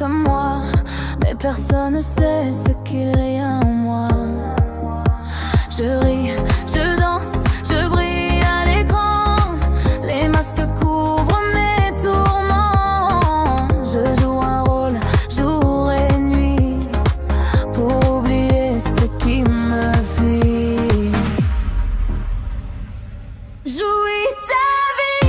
comme moi, mais personne ne sait ce qu'il y a en moi. Je ris, je danse, je brille à l'écran. Les masques couvrent mes tourments. Je joue un rôle jour et nuit pour oublier ce qui me fuit. Jouis ta vie,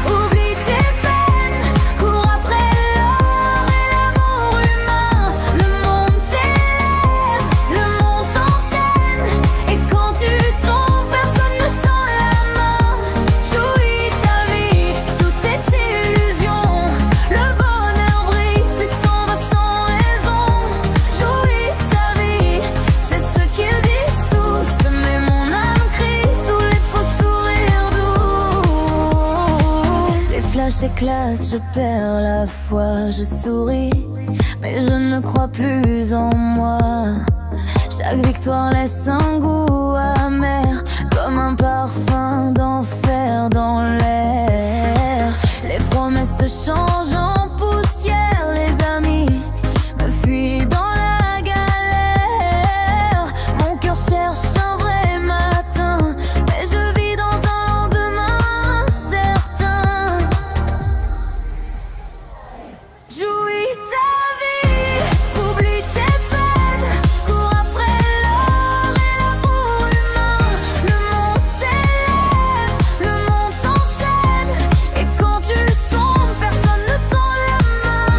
oublie tes peines, cours après l'or et l'amour humain. Le monde t'élève, le monde t'enchaîne, et quand tu tombes, personne ne tend la main. Jouis ta vie, tout est illusion. Le bonheur brille, puis s'en va sans raison. Jouis ta vie, c'est ce qu'ils disent tous, mais mon âme crie sous les faux sourires doux. Les flashs éclatent, je perds la foi, je souris, mais je ne crois plus en moi. Chaque victoire laisse un goût amer, comme un parfum d'enfer dans l'air. Les promesses changent en poussière, les amis me fuient dans la galère. Mon cœur cherche un vrai matin, mais je vis dans un lendemain incertain. Jouis ta vie, oublie tes peines, cours après l'or et l'amour humain. Le monde t'élève, le monde t'enchaîne, et quand tu tombes, personne ne tend la main.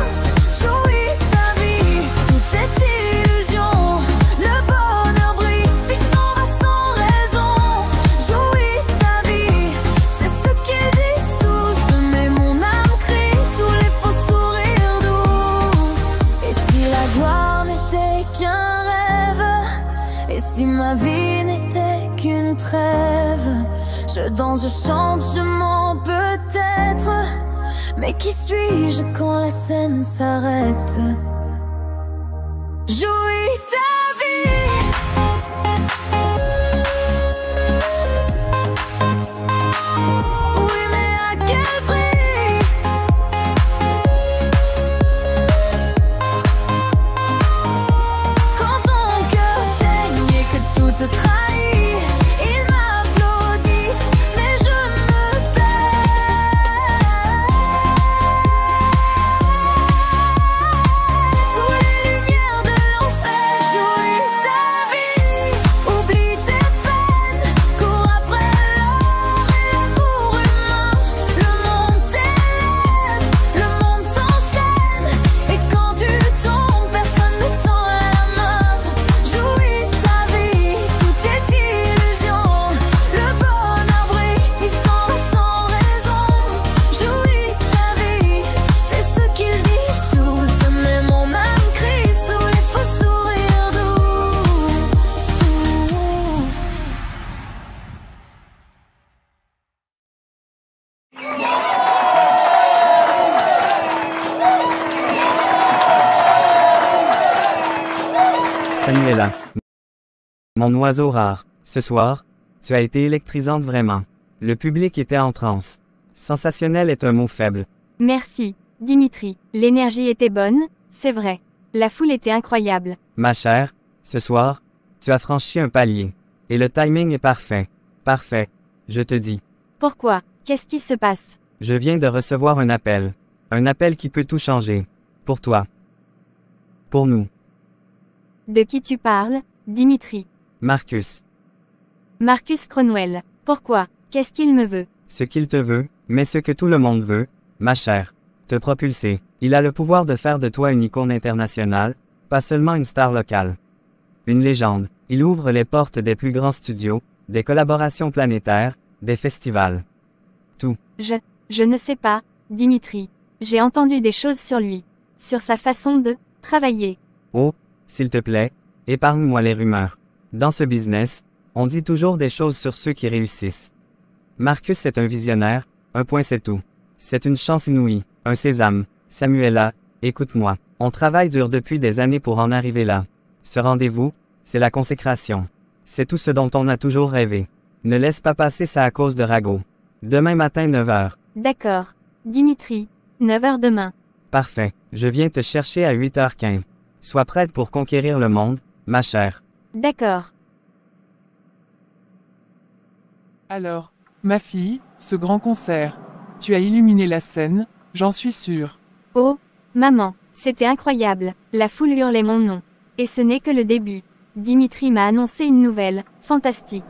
Jouis ta vie, tout est illusion. Le bonheur brille, puis s'en va sans raison. Jouis ta vie, c'est ce qu'ils disent tous, mais mon âme crie sous les faux sourires doux. Et si la gloire n'était qu'un rêve, et si ma vie n'était qu'une trêve, je danse, je chante, je mens peut-être, mais qui suis-je quand la scène s'arrête? Jouis ta vie. Oui, mais à quel prix? Quand ton cœur saigne et que tout te trahit, ils m'applaudissent, mais je me perds sous les lumières de l'enfer. Jouis ta vie, oublie tes peines, cours après l'or et l'amour humain. Le monde t'élève, le monde t'enchaîne, et quand tu tombes, personne ne tend la main. Jouis ta vie, tout est illusion. Le bonheur brille, il s'en va sans raison. Jouis ta vie, c'est ce qu'ils disent tous, mais mon âme crie sous les faux sourires doux. Samuela, mon oiseau rare, ce soir, tu as été électrisante vraiment. Le public était en transe. Sensationnel est un mot faible. Merci, Dimitri. L'énergie était bonne, c'est vrai. La foule était incroyable. Ma chère, ce soir, tu as franchi un palier. Et le timing est parfait. Parfait, je te dis. Pourquoi? Qu'est-ce qui se passe? Je viens de recevoir un appel. Un appel qui peut tout changer. Pour toi. Pour nous. De qui tu parles, Dimitri? Marcus. Marcus Cronwell. Pourquoi? Qu'est-ce qu'il me veut? Ce qu'il te veut, mais ce que tout le monde veut, ma chère. Te propulser. Il a le pouvoir de faire de toi une icône internationale, pas seulement une star locale. Une légende. Il ouvre les portes des plus grands studios, des collaborations planétaires, des festivals. Tout. Je ne sais pas, Dimitri. J'ai entendu des choses sur lui. Sur sa façon de travailler. Oh, s'il te plaît, épargne-moi les rumeurs. Dans ce business, on dit toujours des choses sur ceux qui réussissent. Marcus est un visionnaire, un point c'est tout. C'est une chance inouïe, un sésame. Samuela, écoute-moi. On travaille dur depuis des années pour en arriver là. Ce rendez-vous, c'est la consécration. C'est tout ce dont on a toujours rêvé. Ne laisse pas passer ça à cause de ragots. Demain matin 9h. D'accord. Dimitri, 9 h demain. Parfait. Je viens te chercher à 8h15. Sois prête pour conquérir le monde, ma chère. D'accord. Alors, ma fille, ce grand concert. Tu as illuminé la scène, j'en suis sûre. Oh, maman, c'était incroyable. La foule hurlait mon nom. Et ce n'est que le début. Dimitri m'a annoncé une nouvelle, fantastique.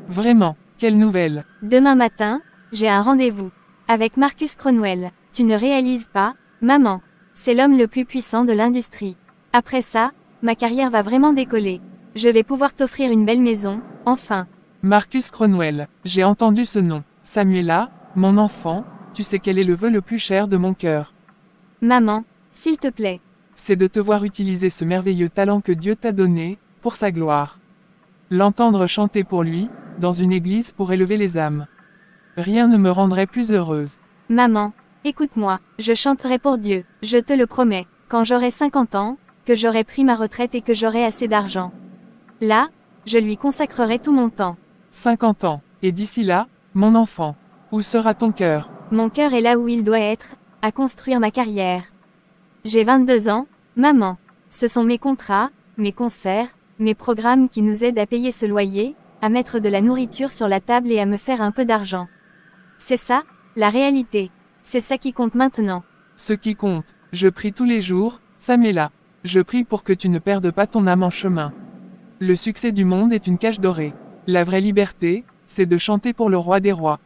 Vraiment, quelle nouvelle. Demain matin, j'ai un rendez-vous. Avec Marcus Cromwell. Tu ne réalises pas, maman. C'est l'homme le plus puissant de l'industrie. Après ça, ma carrière va vraiment décoller. Je vais pouvoir t'offrir une belle maison, enfin. Marcus Cromwell, j'ai entendu ce nom. Samuela, mon enfant, tu sais quel est le vœu le plus cher de mon cœur. Maman, s'il te plaît. C'est de te voir utiliser ce merveilleux talent que Dieu t'a donné, pour sa gloire. L'entendre chanter pour lui, dans une église pour élever les âmes. Rien ne me rendrait plus heureuse. Maman, écoute-moi, je chanterai pour Dieu, je te le promets, quand j'aurai 50 ans, que j'aurai pris ma retraite et que j'aurai assez d'argent. Là, je lui consacrerai tout mon temps. 50 ans, et d'ici là, mon enfant, où sera ton cœur? Mon cœur est là où il doit être, à construire ma carrière. J'ai 22 ans, maman. Ce sont mes contrats, mes concerts, mes programmes qui nous aident à payer ce loyer, à mettre de la nourriture sur la table et à me faire un peu d'argent. C'est ça, la réalité. C'est ça qui compte maintenant. Ce qui compte, je prie tous les jours, Samuela. Je prie pour que tu ne perdes pas ton âme en chemin. Le succès du monde est une cage dorée. La vraie liberté, c'est de chanter pour le roi des rois.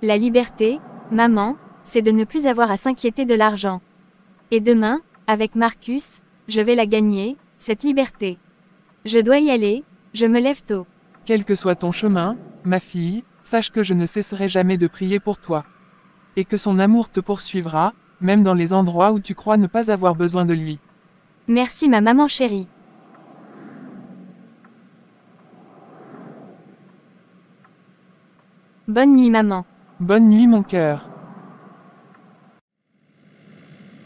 La liberté, maman, c'est de ne plus avoir à s'inquiéter de l'argent. Et demain, avec Marcus, je vais la gagner, cette liberté. Je dois y aller, je me lève tôt. Quel que soit ton chemin, ma fille, sache que je ne cesserai jamais de prier pour toi. Et que son amour te poursuivra, même dans les endroits où tu crois ne pas avoir besoin de lui. Merci ma maman chérie. Bonne nuit maman. Bonne nuit mon cœur.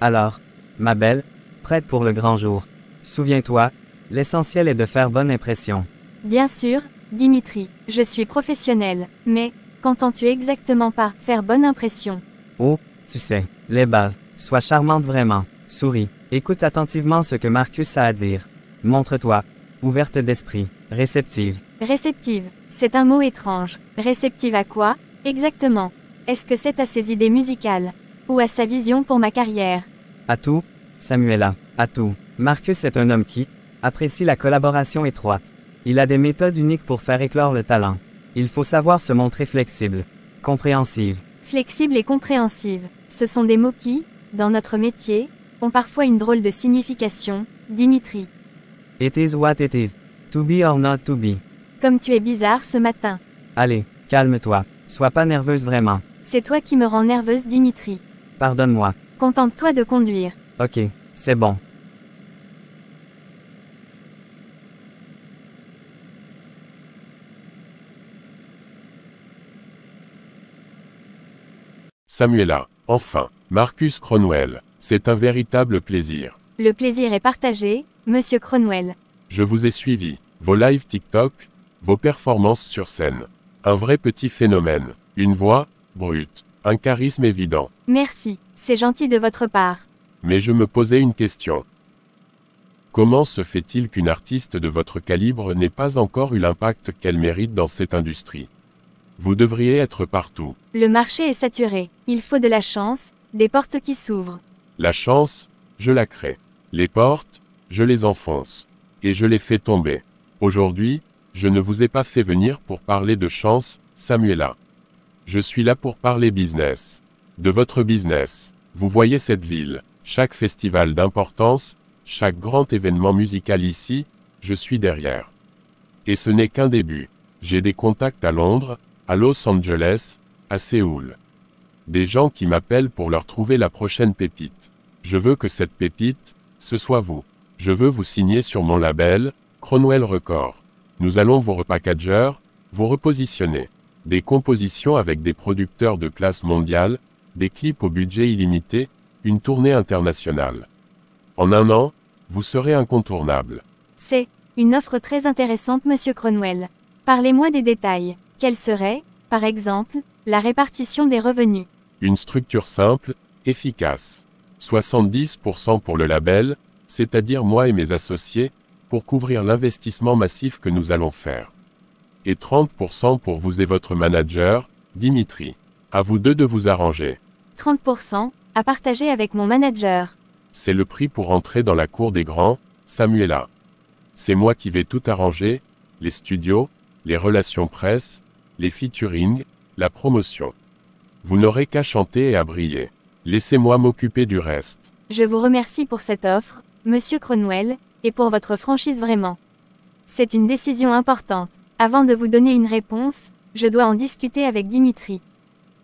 Alors, ma belle, prête pour le grand jour. Souviens-toi, l'essentiel est de faire bonne impression. Bien sûr, Dimitri, je suis professionnel, mais, qu'entends-tu exactement par « faire bonne impression » ? Oh, tu sais, les bases. Sois charmante vraiment. Souris. Écoute attentivement ce que Marcus a à dire. Montre-toi. Ouverte d'esprit. Réceptive. Réceptive, c'est un mot étrange. Réceptive à quoi, exactement? Est-ce que c'est à ses idées musicales? Ou à sa vision pour ma carrière? À tout, Samuela. À tout. Marcus est un homme qui apprécie la collaboration étroite. Il a des méthodes uniques pour faire éclore le talent. Il faut savoir se montrer flexible. Compréhensive. Flexible et compréhensive, ce sont des mots qui, dans notre métier, ont parfois une drôle de signification, Dimitri. It is what it is. To be or not to be. Comme tu es bizarre ce matin. Allez, calme-toi. Sois pas nerveuse vraiment. C'est toi qui me rends nerveuse, Dimitri. Pardonne-moi. Contente-toi de conduire. Ok, c'est bon. Samuela, enfin, Marcus Cromwell, c'est un véritable plaisir. Le plaisir est partagé, Monsieur Cromwell. Je vous ai suivi, vos lives TikTok, vos performances sur scène. Un vrai petit phénomène, une voix, brute, un charisme évident. Merci, c'est gentil de votre part. Mais je me posais une question. Comment se fait-il qu'une artiste de votre calibre n'ait pas encore eu l'impact qu'elle mérite dans cette industrie? Vous devriez être partout. Le marché est saturé, il faut de la chance, des portes qui s'ouvrent. La chance, je la crée. Les portes, je les enfonce. Et je les fais tomber. Aujourd'hui, je ne vous ai pas fait venir pour parler de chance, Samuela. Je suis là pour parler business. De votre business. Vous voyez cette ville, chaque festival d'importance, chaque grand événement musical ici, je suis derrière. Et ce n'est qu'un début. J'ai des contacts à Londres, à Los Angeles, à Séoul. Des gens qui m'appellent pour leur trouver la prochaine pépite. Je veux que cette pépite, ce soit vous. Je veux vous signer sur mon label, Cromwell Records. Nous allons vous repackager, vous repositionner. Des compositions avec des producteurs de classe mondiale, des clips au budget illimité, une tournée internationale. En un an, vous serez incontournable. C'est une offre très intéressante, Monsieur Cromwell. Parlez-moi des détails. Quelle serait, par exemple, la répartition des revenus? Une structure simple, efficace. 70% pour le label, c'est-à-dire moi et mes associés, pour couvrir l'investissement massif que nous allons faire. Et 30% pour vous et votre manager, Dimitri. À vous deux de vous arranger. 30%, à partager avec mon manager. C'est le prix pour entrer dans la cour des grands, Samuela. C'est moi qui vais tout arranger, les studios, les relations presse, les featuring, la promotion. Vous n'aurez qu'à chanter et à briller. Laissez-moi m'occuper du reste. Je vous remercie pour cette offre, Monsieur Cronwell, et pour votre franchise vraiment. C'est une décision importante. Avant de vous donner une réponse, je dois en discuter avec Dimitri.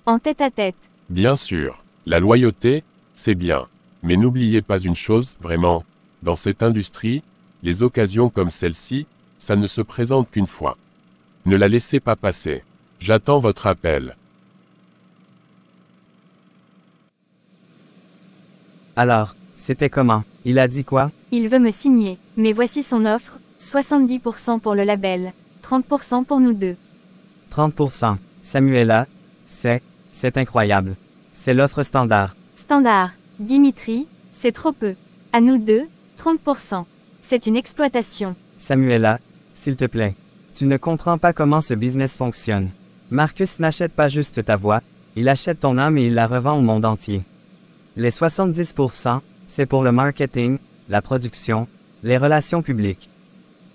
En tête-à-tête. Bien sûr, la loyauté, c'est bien. Mais n'oubliez pas une chose, vraiment. Dans cette industrie, les occasions comme celle-ci, ça ne se présente qu'une fois. Ne la laissez pas passer. J'attends votre appel. Alors, c'était comment? Il a dit quoi? Il veut me signer, mais voici son offre, 70% pour le label, 30% pour nous deux. 30%. Samuela, c'est incroyable. C'est l'offre standard. Standard. Dimitri, c'est trop peu. À nous deux, 30%. C'est une exploitation. Samuela, s'il te plaît. Tu ne comprends pas comment ce business fonctionne. Marcus n'achète pas juste ta voix, il achète ton âme et il la revend au monde entier. Les 70%, c'est pour le marketing, la production, les relations publiques.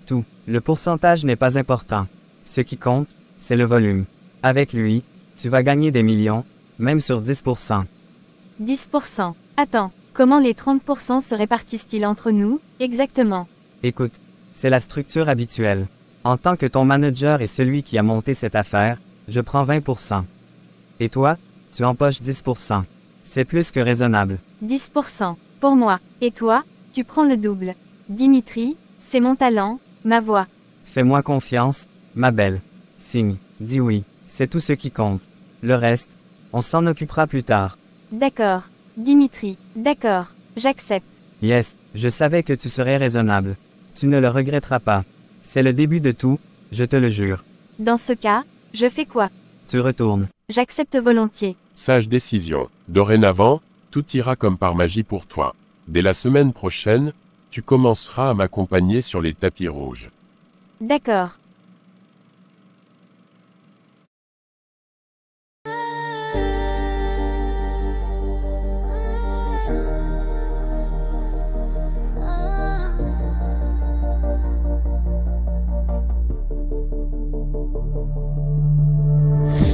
Tout. Le pourcentage n'est pas important. Ce qui compte, c'est le volume. Avec lui, tu vas gagner des millions, même sur 10%. 10%. Attends, comment les 30% se répartissent-ils entre nous, exactement? Écoute, c'est la structure habituelle. En tant que ton manager et celui qui a monté cette affaire, je prends 20%. Et toi, tu empoches 10%. C'est plus que raisonnable. 10%. Pour moi. Et toi, tu prends le double. Dimitri, c'est mon talent, ma voix. Fais-moi confiance, ma belle. Signe, dis oui, c'est tout ce qui compte. Le reste, on s'en occupera plus tard. D'accord. Dimitri, d'accord, j'accepte. Yes, je savais que tu serais raisonnable. Tu ne le regretteras pas. C'est le début de tout, je te le jure. Dans ce cas, je fais quoi? Tu retournes. J'accepte volontiers. Sage décision. Dorénavant, tout ira comme par magie pour toi. Dès la semaine prochaine, tu commenceras à m'accompagner sur les tapis rouges. D'accord.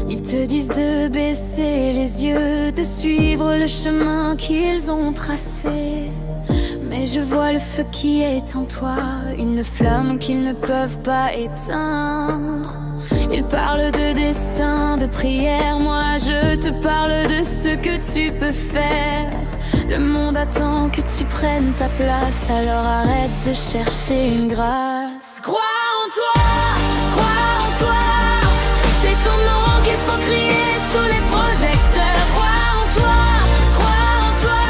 Ils te disent de baisser les yeux, de suivre le chemin qu'ils ont tracé. Mais je vois le feu qui est en toi, une flamme qu'ils ne peuvent pas éteindre. Ils parlent de destin, de prière, moi je te parle de ce que tu peux faire. Le monde attend que tu prennes ta place, alors arrête de chercher une grâce. Crois en toi, crois en toi. C'est ton nom qu'il faut crier sous les projecteurs. Crois en toi, crois en toi.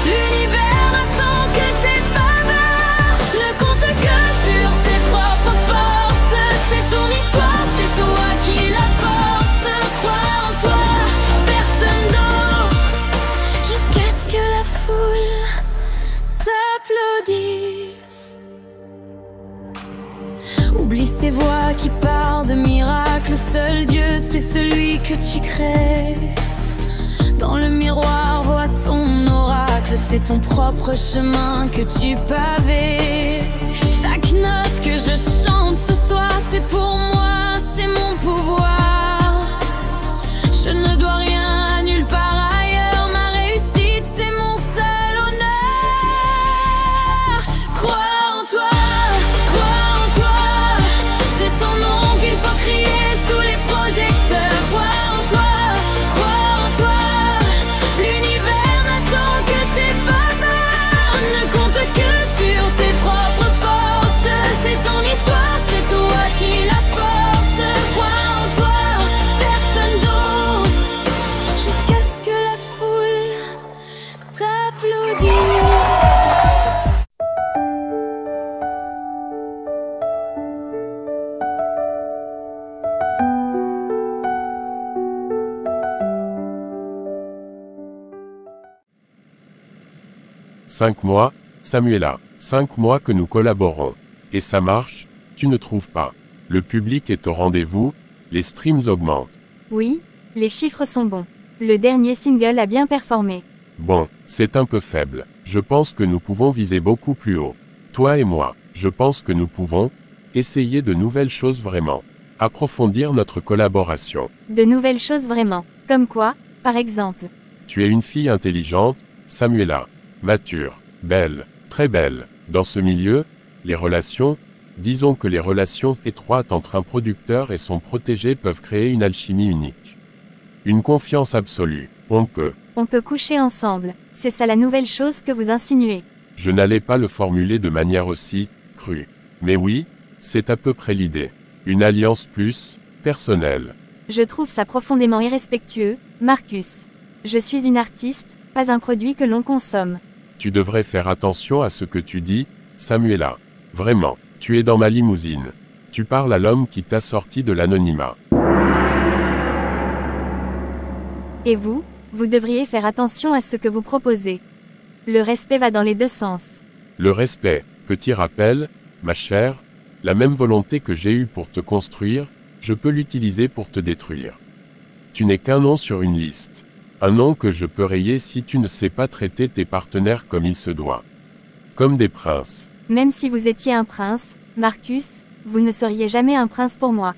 L'univers n'attend que tes faveurs. Ne compte que sur tes propres forces. C'est ton histoire, c'est toi qui la force. Crois en toi, personne d'autre. Jusqu'à ce que la foule t'applaudisse. Oublie ces voix qui parlent de miracles. Seul Dieu, c'est celui que tu crées. Dans le miroir, vois ton oracle. C'est ton propre chemin que tu pavais. Chaque note que je chante ce soir, c'est pour moi, c'est mon pouvoir. Je ne dois rien à nulle part ailleurs. Ma réussite, c'est mon seul honneur. Crois en toi, crois en toi. C'est ton nom qu'il faut crier sous les projecteurs. Crois en toi, crois en toi. L'univers n'attend que tes faveurs. Ne compte que sur tes propres forces. C'est ton histoire, c'est toi qui la 5 mois, Samuela. 5 mois que nous collaborons. Et ça marche, tu ne trouves pas? Le public est au rendez-vous, les streams augmentent. Oui, les chiffres sont bons. Le dernier single a bien performé. Bon, c'est un peu faible. Je pense que nous pouvons viser beaucoup plus haut. Toi et moi, je pense que nous pouvons essayer de nouvelles choses vraiment. Approfondir notre collaboration. De nouvelles choses vraiment. Comme quoi, par exemple? Tu es une fille intelligente, Samuela. Mature, belle, très belle. Dans ce milieu, les relations, disons que les relations étroites entre un producteur et son protégé peuvent créer une alchimie unique. Une confiance absolue. On peut. On peut coucher ensemble. C'est ça la nouvelle chose que vous insinuez. Je n'allais pas le formuler de manière aussi crue. Mais oui, c'est à peu près l'idée. Une alliance plus personnelle. Je trouve ça profondément irrespectueux, Marcus. Je suis une artiste, pas un produit que l'on consomme. Tu devrais faire attention à ce que tu dis, Samuela. Vraiment, tu es dans ma limousine. Tu parles à l'homme qui t'a sorti de l'anonymat. Et vous devriez faire attention à ce que vous proposez. Le respect va dans les deux sens. Le respect, petit rappel, ma chère, la même volonté que j'ai eue pour te construire, je peux l'utiliser pour te détruire. Tu n'es qu'un nom sur une liste. Un nom que je peux rayer si tu ne sais pas traiter tes partenaires comme il se doit. Comme des princes. Même si vous étiez un prince, Marcus, vous ne seriez jamais un prince pour moi.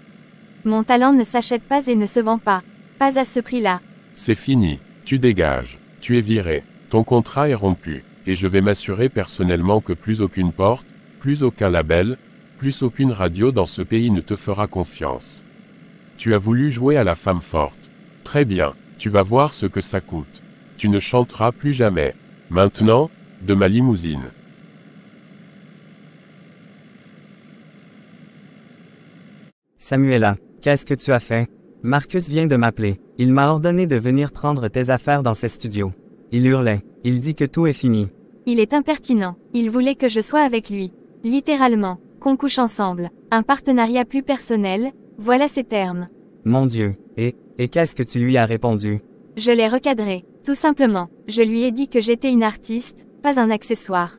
Mon talent ne s'achète pas et ne se vend pas. Pas à ce prix-là. C'est fini, tu dégages, tu es viré, ton contrat est rompu, et je vais m'assurer personnellement que plus aucune porte, plus aucun label, plus aucune radio dans ce pays ne te fera confiance. Tu as voulu jouer à la femme forte. Très bien, tu vas voir ce que ça coûte. Tu ne chanteras plus jamais. Maintenant, de ma limousine. Samuela, qu'est-ce que tu as fait? Marcus vient de m'appeler. Il m'a ordonné de venir prendre tes affaires dans ses studios. Il hurlait. Il dit que tout est fini. Il est impertinent. Il voulait que je sois avec lui. Littéralement. Qu'on couche ensemble. Un partenariat plus personnel, voilà ses termes. Mon Dieu. Et qu'est-ce que tu lui as répondu? Je l'ai recadré. Tout simplement. Je lui ai dit que j'étais une artiste, pas un accessoire.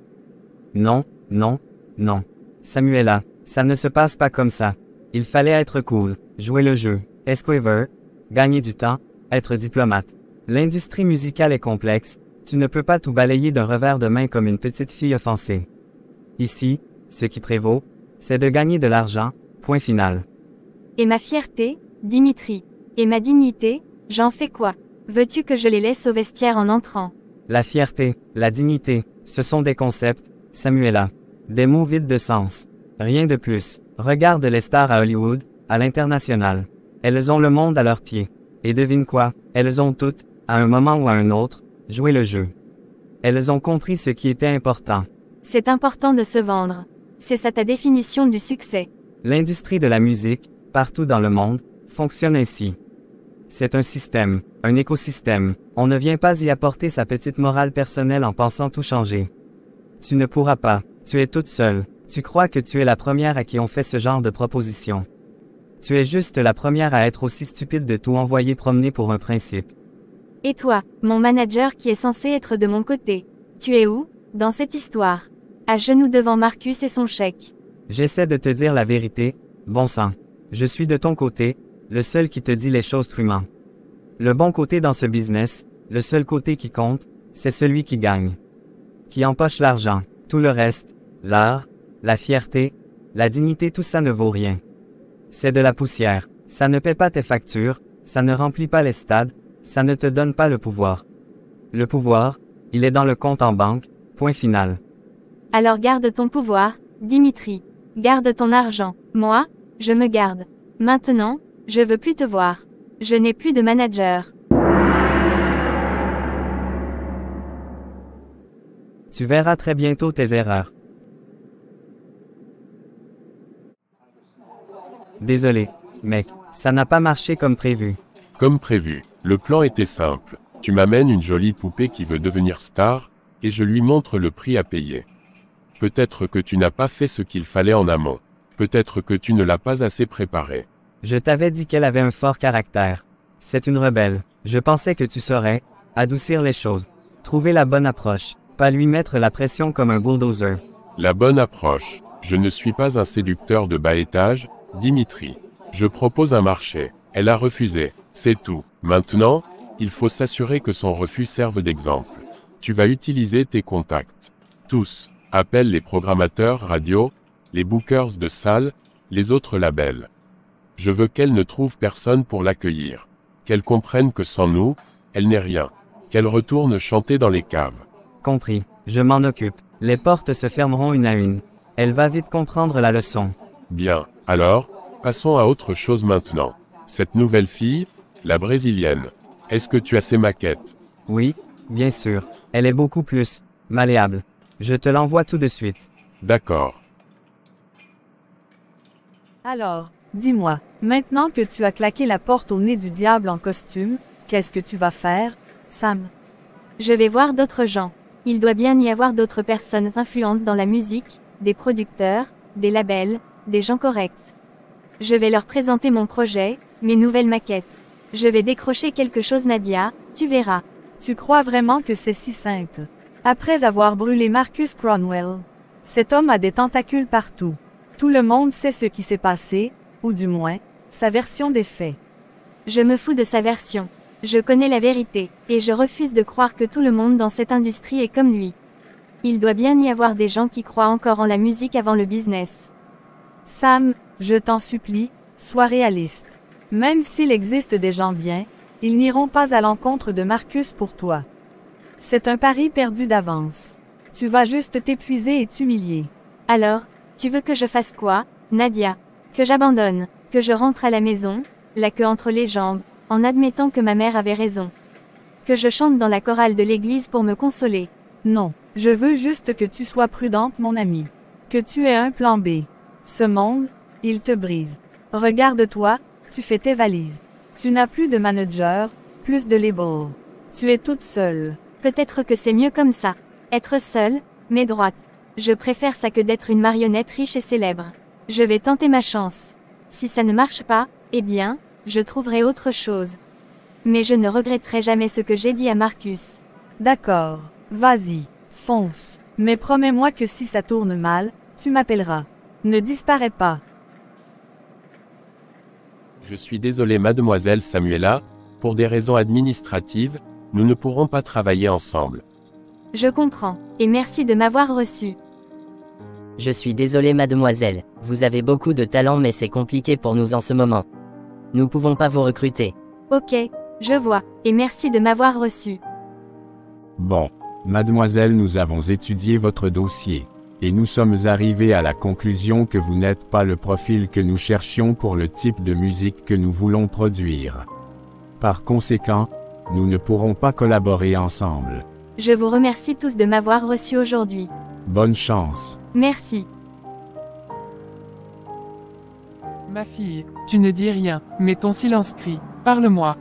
Non, non, non. Samuela, ça ne se passe pas comme ça. Il fallait être cool, jouer le jeu, esquiver, gagner du temps, être diplomate. L'industrie musicale est complexe, tu ne peux pas tout balayer d'un revers de main comme une petite fille offensée. Ici, ce qui prévaut, c'est de gagner de l'argent, point final. Et ma fierté, Dimitri. Et ma dignité, j'en fais quoi? Veux-tu que je les laisse au vestiaire en entrant? La fierté, la dignité, ce sont des concepts, Samuela. Des mots vides de sens. Rien de plus. Regarde les stars à Hollywood, à l'international. Elles ont le monde à leurs pieds. Et devine quoi? Elles ont toutes, à un moment ou à un autre, joué le jeu. Elles ont compris ce qui était important. C'est important de se vendre. C'est ça ta définition du succès. L'industrie de la musique, partout dans le monde, fonctionne ainsi. C'est un système, un écosystème. On ne vient pas y apporter sa petite morale personnelle en pensant tout changer. Tu ne pourras pas. Tu es toute seule. Tu crois que tu es la première à qui on fait ce genre de proposition. Tu es juste la première à être aussi stupide de tout envoyer promener pour un principe. Et toi, mon manager qui est censé être de mon côté? Tu es où, dans cette histoire? À genoux devant Marcus et son chèque. J'essaie de te dire la vérité, bon sang. Je suis de ton côté, le seul qui te dit les choses crûment. Le bon côté dans ce business, le seul côté qui compte, c'est celui qui gagne. Qui empoche l'argent. Tout le reste, l'art, la fierté, la dignité, tout ça ne vaut rien. C'est de la poussière. Ça ne paie pas tes factures, ça ne remplit pas les stades, ça ne te donne pas le pouvoir. Le pouvoir, il est dans le compte en banque, point final. Alors garde ton pouvoir, Dimitri. Garde ton argent. Moi, je me garde. Maintenant, je veux plus te voir. Je n'ai plus de manager. Tu verras très bientôt tes erreurs. Désolé, mec, ça n'a pas marché comme prévu. Comme prévu, le plan était simple. Tu m'amènes une jolie poupée qui veut devenir star, et je lui montre le prix à payer. Peut-être que tu n'as pas fait ce qu'il fallait en amont. Peut-être que tu ne l'as pas assez préparée. Je t'avais dit qu'elle avait un fort caractère. C'est une rebelle. Je pensais que tu saurais adoucir les choses. Trouver la bonne approche. pas lui mettre la pression comme un bulldozer. La bonne approche. Je ne suis pas un séducteur de bas étage, Dimitri. Je propose un marché. Elle a refusé. C'est tout. Maintenant, il faut s'assurer que son refus serve d'exemple. Tu vas utiliser tes contacts. Tous. Appelle les programmateurs radio, les bookers de salles, les autres labels. Je veux qu'elle ne trouve personne pour l'accueillir. Qu'elle comprenne que sans nous, elle n'est rien. Qu'elle retourne chanter dans les caves. Compris. Je m'en occupe. Les portes se fermeront une à une. Elle va vite comprendre la leçon. Bien. Alors, passons à autre chose maintenant. Cette nouvelle fille, la brésilienne. Est-ce que tu as ses maquettes? Oui, bien sûr. Elle est beaucoup plus malléable. Je te l'envoie tout de suite. D'accord. Alors, dis-moi, maintenant que tu as claqué la porte au nez du diable en costume, qu'est-ce que tu vas faire, Sam? Je vais voir d'autres gens. Il doit bien y avoir d'autres personnes influentes dans la musique, des producteurs, des labels, des gens corrects. Je vais leur présenter mon projet, mes nouvelles maquettes. Je vais décrocher quelque chose, Nadia, tu verras. Tu crois vraiment que c'est si simple? Après avoir brûlé Marcus Cromwell, cet homme a des tentacules partout. Tout le monde sait ce qui s'est passé, ou du moins, sa version des faits. Je me fous de sa version. Je connais la vérité, et je refuse de croire que tout le monde dans cette industrie est comme lui. Il doit bien y avoir des gens qui croient encore en la musique avant le business. Sam, je t'en supplie, sois réaliste. Même s'il existe des gens bien, ils n'iront pas à l'encontre de Marcus pour toi. C'est un pari perdu d'avance. Tu vas juste t'épuiser et t'humilier. Alors, tu veux que je fasse quoi, Nadia? Que j'abandonne, que je rentre à la maison, la queue entre les jambes, en admettant que ma mère avait raison. Que je chante dans la chorale de l'église pour me consoler. Non, je veux juste que tu sois prudente, mon ami. Que tu aies un plan B. Ce monde, il te brise. Regarde-toi, tu fais tes valises. Tu n'as plus de manager, plus de label. Tu es toute seule. Peut-être que c'est mieux comme ça. Être seule, mais droite. Je préfère ça que d'être une marionnette riche et célèbre. Je vais tenter ma chance. Si ça ne marche pas, eh bien, je trouverai autre chose. Mais je ne regretterai jamais ce que j'ai dit à Marcus. D'accord, vas-y, fonce. Mais promets-moi que si ça tourne mal, tu m'appelleras. Ne disparais pas. Je suis désolé mademoiselle Samuela, pour des raisons administratives, nous ne pourrons pas travailler ensemble. Je comprends, et merci de m'avoir reçu. Je suis désolé mademoiselle, vous avez beaucoup de talent mais c'est compliqué pour nous en ce moment. Nous pouvons pas vous recruter. Ok, je vois, et merci de m'avoir reçu. Bon, mademoiselle, nous avons étudié votre dossier, et nous sommes arrivés à la conclusion que vous n'êtes pas le profil que nous cherchions pour le type de musique que nous voulons produire. Par conséquent, nous ne pourrons pas collaborer ensemble. Je vous remercie tous de m'avoir reçu aujourd'hui. Bonne chance. Merci. Ma fille, tu ne dis rien, mais ton silence crie. Parle-moi.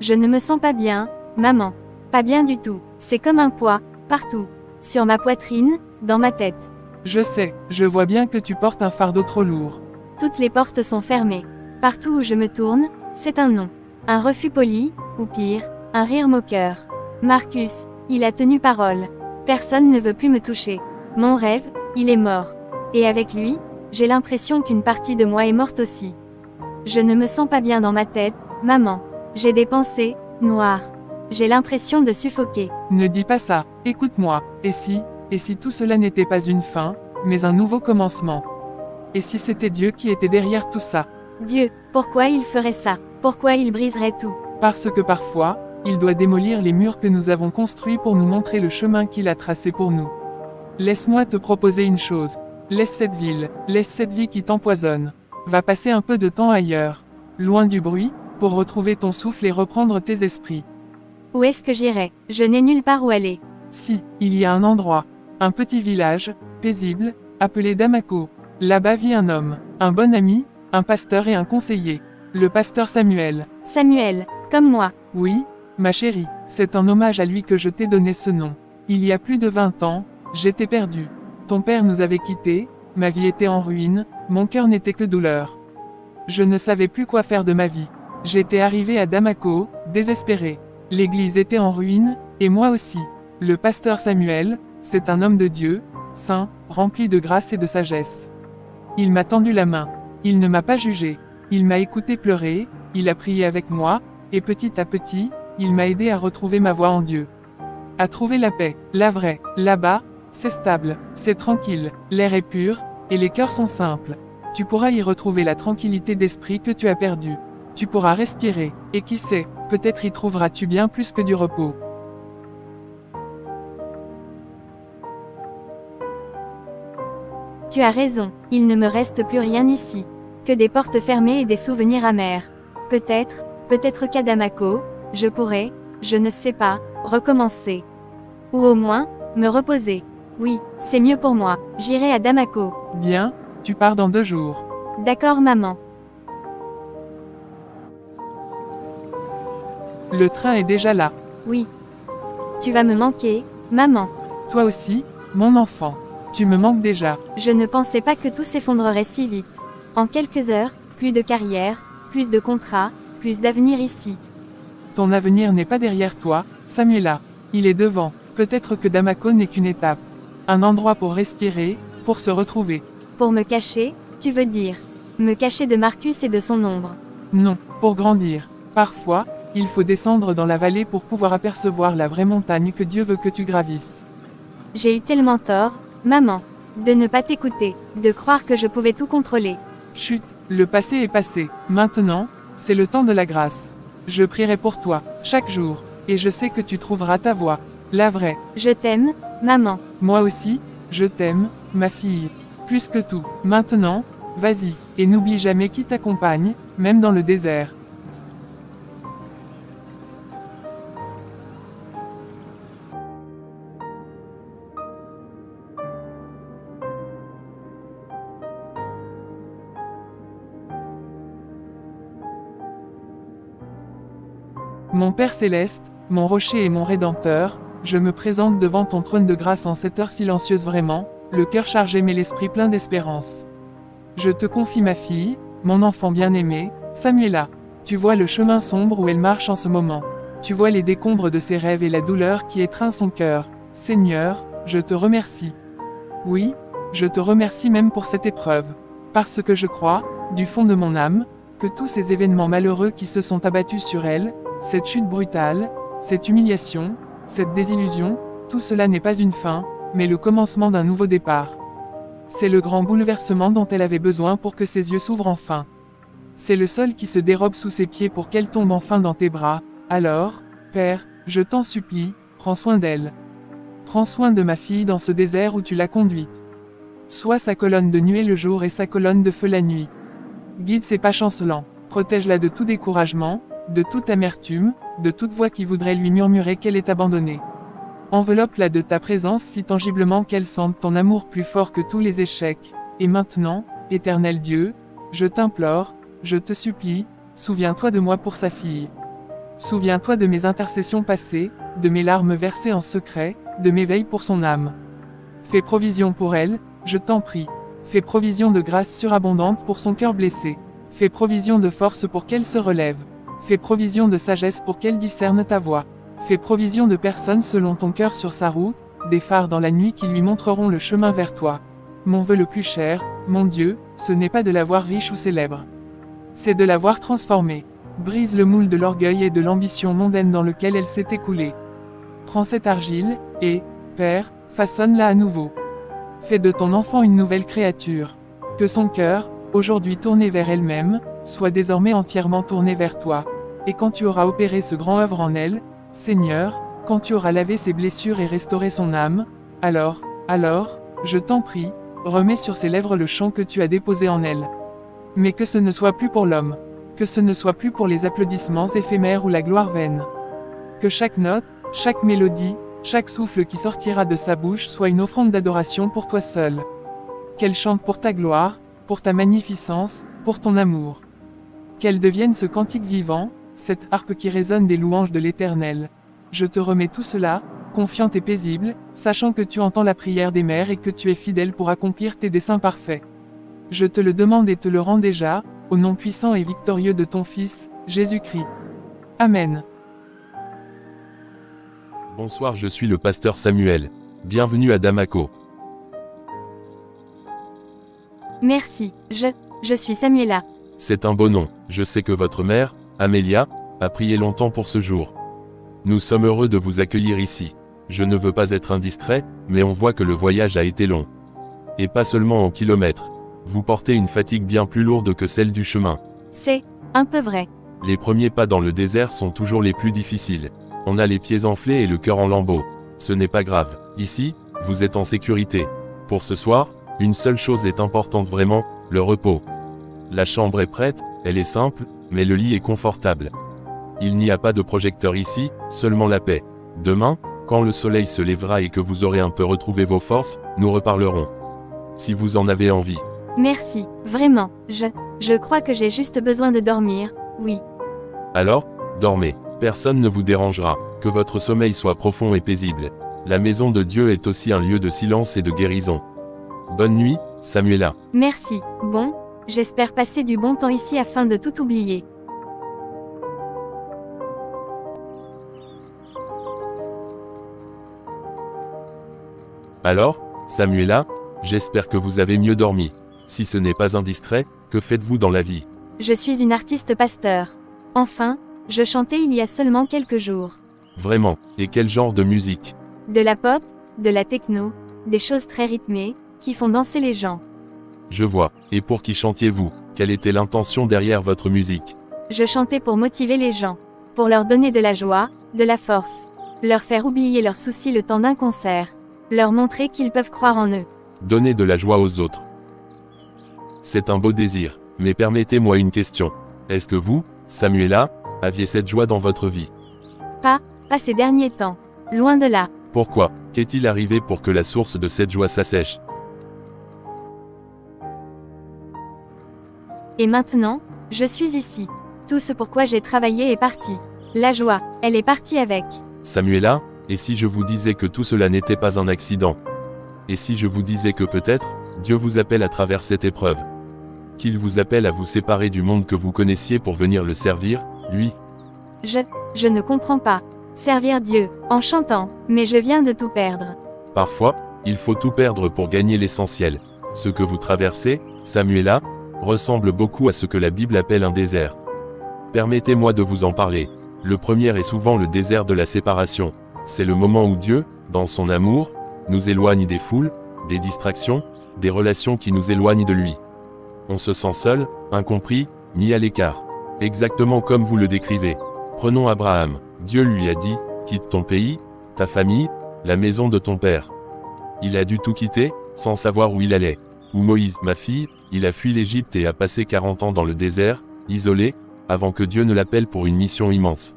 Je ne me sens pas bien, maman. Pas bien du tout. C'est comme un poids, partout. Sur ma poitrine, dans ma tête. Je sais, je vois bien que tu portes un fardeau trop lourd. Toutes les portes sont fermées. Partout où je me tourne, c'est un non. Un refus poli, ou pire, un rire moqueur. Marcus, il a tenu parole. Personne ne veut plus me toucher. Mon rêve, il est mort. Et avec lui, j'ai l'impression qu'une partie de moi est morte aussi. Je ne me sens pas bien dans ma tête, maman. J'ai des pensées noires. J'ai l'impression de suffoquer. Ne dis pas ça, écoute-moi. Et si tout cela n'était pas une fin, mais un nouveau commencement? Et si c'était Dieu qui était derrière tout ça? Dieu, pourquoi il ferait ça? Pourquoi il briserait tout? Parce que parfois, il doit démolir les murs que nous avons construits pour nous montrer le chemin qu'il a tracé pour nous. Laisse-moi te proposer une chose. Laisse cette ville, laisse cette vie qui t'empoisonne. Va passer un peu de temps ailleurs, loin du bruit, pour retrouver ton souffle et reprendre tes esprits. Où est-ce que j'irai? Je n'ai nulle part où aller. Si, il y a un endroit. Un petit village, paisible, appelé Damaco. Là-bas vit un homme, un bon ami, un pasteur et un conseiller. Le pasteur Samuel. Samuel, comme moi. Oui, ma chérie, c'est en hommage à lui que je t'ai donné ce nom. Il y a plus de 20 ans, j'étais perdu. Ton père nous avait quittés, ma vie était en ruine, mon cœur n'était que douleur. Je ne savais plus quoi faire de ma vie. J'étais arrivé à Damaco, désespéré. L'église était en ruine, et moi aussi. Le pasteur Samuel, c'est un homme de Dieu, saint, rempli de grâce et de sagesse. Il m'a tendu la main. Il ne m'a pas jugé. Il m'a écouté pleurer, il a prié avec moi, et petit à petit, il m'a aidé à retrouver ma voie en Dieu. À trouver la paix, la vraie, là-bas, c'est stable, c'est tranquille, l'air est pur, et les cœurs sont simples. Tu pourras y retrouver la tranquillité d'esprit que tu as perdue. Tu pourras respirer, et qui sait, peut-être y trouveras-tu bien plus que du repos. Tu as raison, il ne me reste plus rien ici. Que des portes fermées et des souvenirs amers. Peut-être qu'à Damaco, je pourrais, je ne sais pas, recommencer. Ou au moins, me reposer. Oui, c'est mieux pour moi, j'irai à Damaco. Bien, tu pars dans 2 jours. D'accord maman. Le train est déjà là. Oui. Tu vas me manquer, maman. Toi aussi, mon enfant. Tu me manques déjà. Je ne pensais pas que tout s'effondrerait si vite. En quelques heures, plus de carrière, plus de contrats, plus d'avenir ici. Ton avenir n'est pas derrière toi, Samuela. Il est devant. Peut-être que Damaco n'est qu'une étape. Un endroit pour respirer, pour se retrouver. Pour me cacher, tu veux dire. Me cacher de Marcus et de son ombre. Non, pour grandir. Parfois, il faut descendre dans la vallée pour pouvoir apercevoir la vraie montagne que Dieu veut que tu gravisses. J'ai eu tellement tort, maman. De ne pas t'écouter, de croire que je pouvais tout contrôler. Chut, le passé est passé. Maintenant, c'est le temps de la grâce. Je prierai pour toi, chaque jour, et je sais que tu trouveras ta voie, la vraie. Je t'aime, maman. Moi aussi, je t'aime, ma fille. Plus que tout. Maintenant, vas-y, et n'oublie jamais qui t'accompagne, même dans le désert. Mon Père céleste, mon rocher et mon Rédempteur, je me présente devant ton trône de grâce en cette heure silencieuse vraiment, le cœur chargé mais l'esprit plein d'espérance. Je te confie ma fille, mon enfant bien-aimé, Samuela. Tu vois le chemin sombre où elle marche en ce moment. Tu vois les décombres de ses rêves et la douleur qui étreint son cœur. Seigneur, je te remercie. Oui, je te remercie même pour cette épreuve. Parce que je crois, du fond de mon âme, que tous ces événements malheureux qui se sont abattus sur elle, cette chute brutale, cette humiliation, cette désillusion, tout cela n'est pas une fin, mais le commencement d'un nouveau départ. C'est le grand bouleversement dont elle avait besoin pour que ses yeux s'ouvrent enfin. C'est le sol qui se dérobe sous ses pieds pour qu'elle tombe enfin dans tes bras. Alors, Père, je t'en supplie, prends soin d'elle. Prends soin de ma fille dans ce désert où tu l'as conduite. Sois sa colonne de nuée le jour et sa colonne de feu la nuit. Guide ses pas chancelants, protège-la de tout découragement, de toute amertume, de toute voix qui voudrait lui murmurer qu'elle est abandonnée. Enveloppe-la de ta présence si tangiblement qu'elle sente ton amour plus fort que tous les échecs. Et maintenant, éternel Dieu, je t'implore, je te supplie, souviens-toi de moi pour sa fille. Souviens-toi de mes intercessions passées, de mes larmes versées en secret, de mes veilles pour son âme. Fais provision pour elle, je t'en prie. Fais provision de grâce surabondante pour son cœur blessé. Fais provision de force pour qu'elle se relève. Fais provision de sagesse pour qu'elle discerne ta voie. Fais provision de personnes selon ton cœur sur sa route, des phares dans la nuit qui lui montreront le chemin vers toi. Mon vœu le plus cher, mon Dieu, ce n'est pas de la voir riche ou célèbre. C'est de la voir transformée. Brise le moule de l'orgueil et de l'ambition mondaine dans lequel elle s'est écoulée. Prends cette argile, et, Père, façonne-la à nouveau. Fais de ton enfant une nouvelle créature. Que son cœur, aujourd'hui tourné vers elle-même, soit désormais entièrement tourné vers toi. Et quand tu auras opéré ce grand œuvre en elle, Seigneur, quand tu auras lavé ses blessures et restauré son âme, alors, je t'en prie, remets sur ses lèvres le chant que tu as déposé en elle. Mais que ce ne soit plus pour l'homme. Que ce ne soit plus pour les applaudissements éphémères ou la gloire vaine. Que chaque note, chaque mélodie, chaque souffle qui sortira de sa bouche soit une offrande d'adoration pour toi seul. Qu'elle chante pour ta gloire, pour ta magnificence, pour ton amour. Qu'elle devienne ce cantique vivant, cette harpe qui résonne des louanges de l'Éternel. Je te remets tout cela, confiante et paisible, sachant que tu entends la prière des mères et que tu es fidèle pour accomplir tes desseins parfaits. Je te le demande et te le rends déjà, au nom puissant et victorieux de ton Fils, Jésus-Christ. Amen. Bonsoir, je suis le pasteur Samuel. Bienvenue à Damaco. Merci, je suis Samuela. C'est un beau nom. Je sais que votre mère, Amélia, a prié longtemps pour ce jour. Nous sommes heureux de vous accueillir ici. Je ne veux pas être indiscret, mais on voit que le voyage a été long. Et pas seulement en kilomètres. Vous portez une fatigue bien plus lourde que celle du chemin. C'est un peu vrai. Les premiers pas dans le désert sont toujours les plus difficiles. On a les pieds enflés et le cœur en lambeaux. Ce n'est pas grave. Ici, vous êtes en sécurité. Pour ce soir, une seule chose est importante vraiment, le repos. La chambre est prête, elle est simple, mais le lit est confortable. Il n'y a pas de projecteur ici, seulement la paix. Demain, quand le soleil se lèvera et que vous aurez un peu retrouvé vos forces, nous reparlerons. Si vous en avez envie. Merci, vraiment, je crois que j'ai juste besoin de dormir, oui. Alors, dormez. Personne ne vous dérangera. Que votre sommeil soit profond et paisible. La maison de Dieu est aussi un lieu de silence et de guérison. Bonne nuit, Samuela. Merci, bon, j'espère passer du bon temps ici afin de tout oublier. Alors, Samuela, j'espère que vous avez mieux dormi. Si ce n'est pas indiscret, que faites-vous dans la vie? Je suis une artiste pasteur. Enfin, je chantais il y a seulement quelques jours. Vraiment, et quel genre de musique? De la pop, de la techno, des choses très rythmées, qui font danser les gens. Je vois, et pour qui chantiez-vous? Quelle était l'intention derrière votre musique? Je chantais pour motiver les gens, pour leur donner de la joie, de la force, leur faire oublier leurs soucis le temps d'un concert, leur montrer qu'ils peuvent croire en eux. Donner de la joie aux autres. C'est un beau désir, mais permettez-moi une question. Est-ce que vous, Samuela, aviez cette joie dans votre vie? Pas ces derniers temps. Loin de là. Pourquoi? Qu'est-il arrivé pour que la source de cette joie s'assèche? Et maintenant, je suis ici. Tout ce pourquoi j'ai travaillé est parti. La joie, elle est partie avec. Samuela, et si je vous disais que tout cela n'était pas un accident? Et si je vous disais que peut-être, Dieu vous appelle à travers cette épreuve? Qu'il vous appelle à vous séparer du monde que vous connaissiez pour venir le servir, lui? Je ne comprends pas. Servir Dieu, en chantant, mais je viens de tout perdre. Parfois, il faut tout perdre pour gagner l'essentiel. Ce que vous traversez, Samuela, ressemble beaucoup à ce que la Bible appelle un désert. Permettez-moi de vous en parler. Le premier est souvent le désert de la séparation. C'est le moment où Dieu, dans son amour, nous éloigne des foules, des distractions, des relations qui nous éloignent de lui. On se sent seul, incompris, mis à l'écart. Exactement comme vous le décrivez. Prenons Abraham. Dieu lui a dit, quitte ton pays, ta famille, la maison de ton père. Il a dû tout quitter, sans savoir où il allait. Ou Moïse, ma fille, il a fui l'Égypte et a passé 40 ans dans le désert, isolé, avant que Dieu ne l'appelle pour une mission immense.